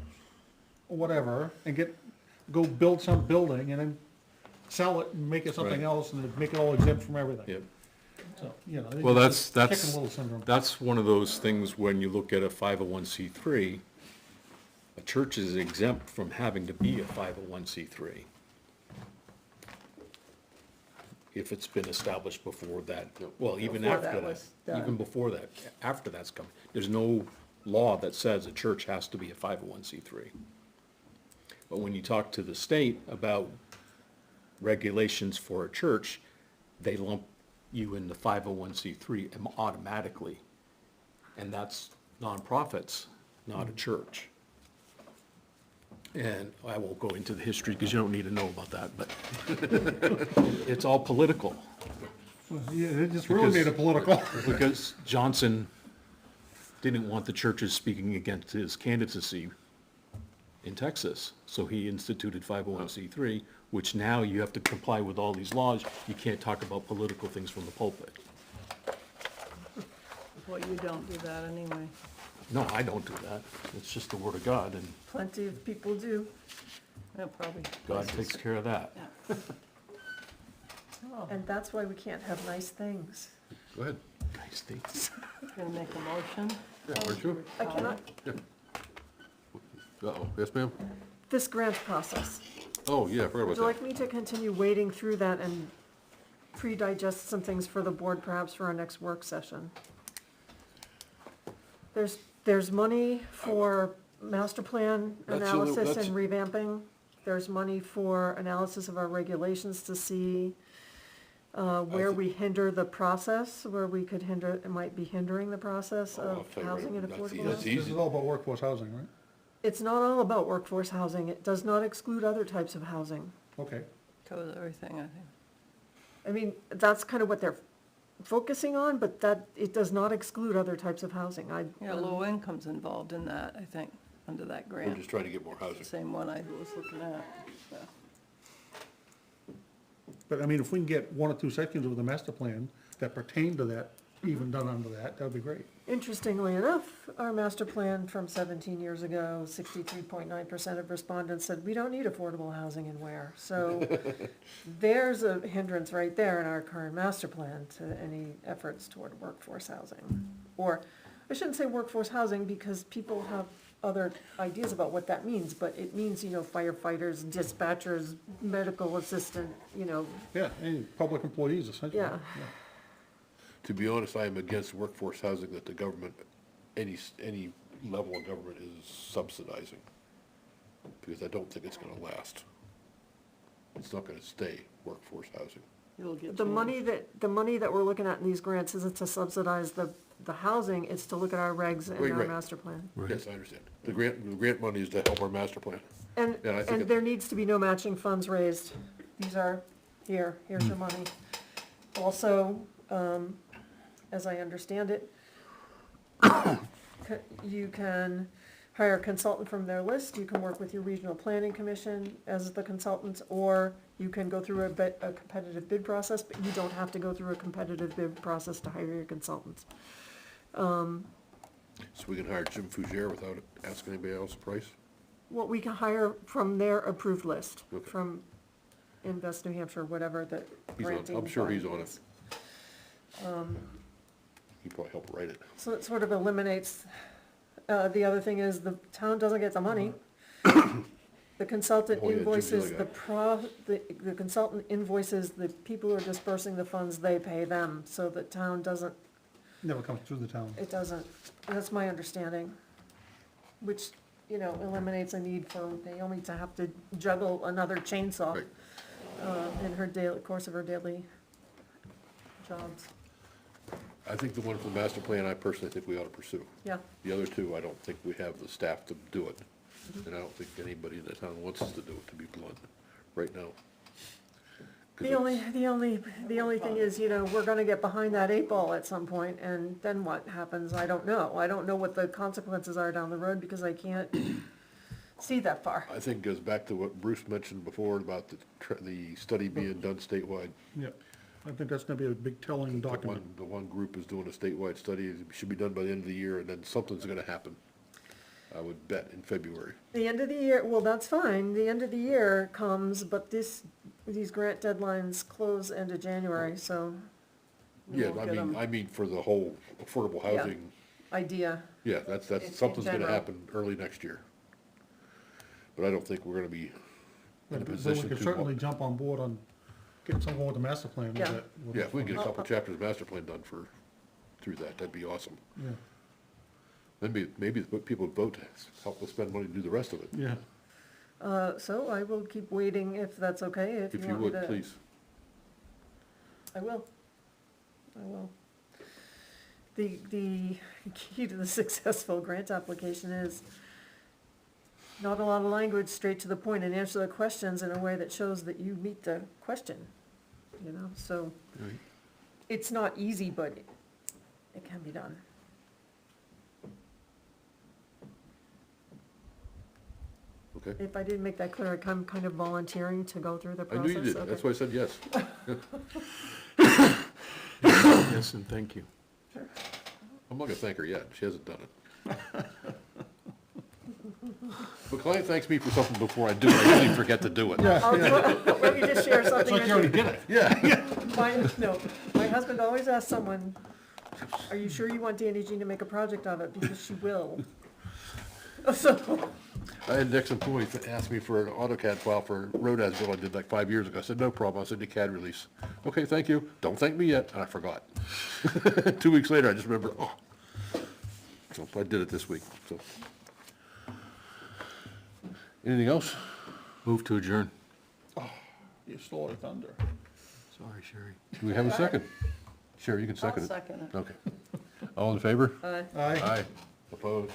whatever, and go build some building and then sell it and make it something Right. else and make it all exempt from everything. Yep. So, you know. Well, it's that's, Chicken little syndrome. that's one of those things when you look at a 501c3, a church is exempt from having to be a 501c3. If it's been established before that, well, even Before after that that, was done. even before that, after that's come. There's no law that says a church has to be a 501c3. But when you talk to the state about regulations for a church, they lump you in the 501c3 automatically. And that's nonprofits, not a church. And I won't go into the history because you don't need to know about that, but it's all political. Yeah, it just really made Because- it political. Because Johnson didn't want the churches speaking against his candidacy in Texas, so he instituted 501c3, which now you have to comply with all these laws. You can't talk about political things from the pulpit. Well, you don't do that anyway. No, I don't do that. It's just the word of God, and plenty of people do. Yeah, probably. God takes care of that. And that's why we can't have nice things. Go ahead. Nice things. Gonna make a motion? Yeah, aren't you? I cannot, Uh-oh, yes, ma'am? this grant process, Oh, yeah, I forgot would you about like me to continue wading through that and pre-digest some things for the board perhaps for our next work session? There's money for master plan That's a little- analysis and that's- revamping. There's money for analysis of our regulations to see where we hinder the process, where we could hinder, it might be hindering the process Oh, I'll of tell you right housing and now, affordable that's housing. This is all about workforce housing, right? It's not all about workforce housing. It does not exclude other types of housing. Okay. Covers everything, I think. I mean, that's kind of what they're focusing on, but that, it does not exclude other types of housing. Yeah, low income's involved in that, I think, under that We're grant. just trying to get more The housing. same one I was looking at, so. But I mean, if we can get one or two sections of the master plan that pertain to that, even done under that, that'd be great. Interestingly enough, our master plan from 17 years ago, 63.9% of respondents said, we don't need affordable housing in Ware. So there's a hindrance right there in our current master plan to any efforts toward workforce housing. Or, I shouldn't say workforce housing because people have other ideas about what that means, but it means, you know, firefighters, dispatchers, medical assistant, you know, Yeah, any public employees essentially. Yeah. To be honest, I am against workforce housing that the government, any level of government is subsidizing. Because I don't think it's gonna last. It's not gonna stay workforce housing. You'll get the changed. money that we're looking at in these grants isn't to subsidize the housing, it's to look at our regs and Right, our right. master plan. Yes, I understand. The grant money is to help our master plan. And, Yeah, I think and it- there needs to be no matching funds raised. These are, here's your money. Also, as I understand it, you can hire a consultant from their list, you can work with your regional planning commission as the consultants, or you can go through a competitive bid process, but you don't have to go through a competitive bid process to hire your consultants. So we can hire Jim Fougere without asking anybody else a price? What we can hire from their approved list, Okay. from Invest New Hampshire, whatever the He's on- granting I'm sure he's body on it. is. He'd probably help write it. So it sort of eliminates the other thing is the town doesn't get the money. The consultant Oh, yeah, Jim's the invoices other the consultant invoices the people who are dispersing the funds, they pay them, so the town doesn't, Never comes through the town. it doesn't, that's my understanding. Which, you know, eliminates a need for Naomi to have to juggle another chainsaw, Right. in her daily, course of her daily jobs. I think the one for the master plan, I personally think we ought to pursue. Yeah, The other two, I don't think we have the staff to do it. And I don't think anybody in the town wants us to do it, to be blunt, right now. 'Cause the only thing is, you know, we're gonna get behind that 8 ball at some point, and then what happens, I don't know. I don't know what the consequences are down the road, because I can't see that far. I think goes back to what Bruce mentioned before about the study being done statewide. Yep. I think that's gonna be a big telling document. The one group is doing a statewide study, it should be done by the end of the year, and then something's gonna happen, I would bet, in February. The end of the year, well, that's fine, the end of the year comes, but these grant deadlines close end of January, so. we Yeah, won't get 'em. I mean, for the whole affordable Yeah. housing, Idea, yeah, that's, In something's gonna general. happen early next year. But I don't think we're gonna be in a But we position could to. certainly jump on board on getting some more with the master plan. with Yeah. that- with Yeah, if we can get a Oh, couple chapters of master plan done through that, that'd be awesome. Yeah, Then maybe the people would vote to help us spend money to do the rest of it. yeah. so I will keep waiting if that's okay, if you If you want me would, to. please. I will. The key to the successful grant application is not a lot of language, straight to the point, and answer the questions in a way that shows that you meet the question, you know, so. Right. It's not easy, but it can be done. Okay. If I didn't make that clear, I'm kind of volunteering to go through the I process. knew you did, Okay. that's why I said yes. Yes, and thank you. I'm not gonna thank her yet, she hasn't done it. If a client thanks me for something before I do it, I usually forget to do it. Let me just share something with you. did it. Yeah. My husband always asks someone, are you sure you want Danny Jean to make a project of it? Because she will. So, I had an ex-employee ask me for an AutoCAD file for a road as bill I did like 5 years ago. I said, no problem, I'll send you CAD release. Okay, thank you. Don't thank me yet, and I forgot. 2 weeks later, I just remembered, oh. So I did it this week, so. Anything else? Move to adjourn. You stole our thunder. Sorry, Sherry. Do we have a second? Sherry, you can I'll second it. second it. Okay. All in favor? uh, Aye. Opposed?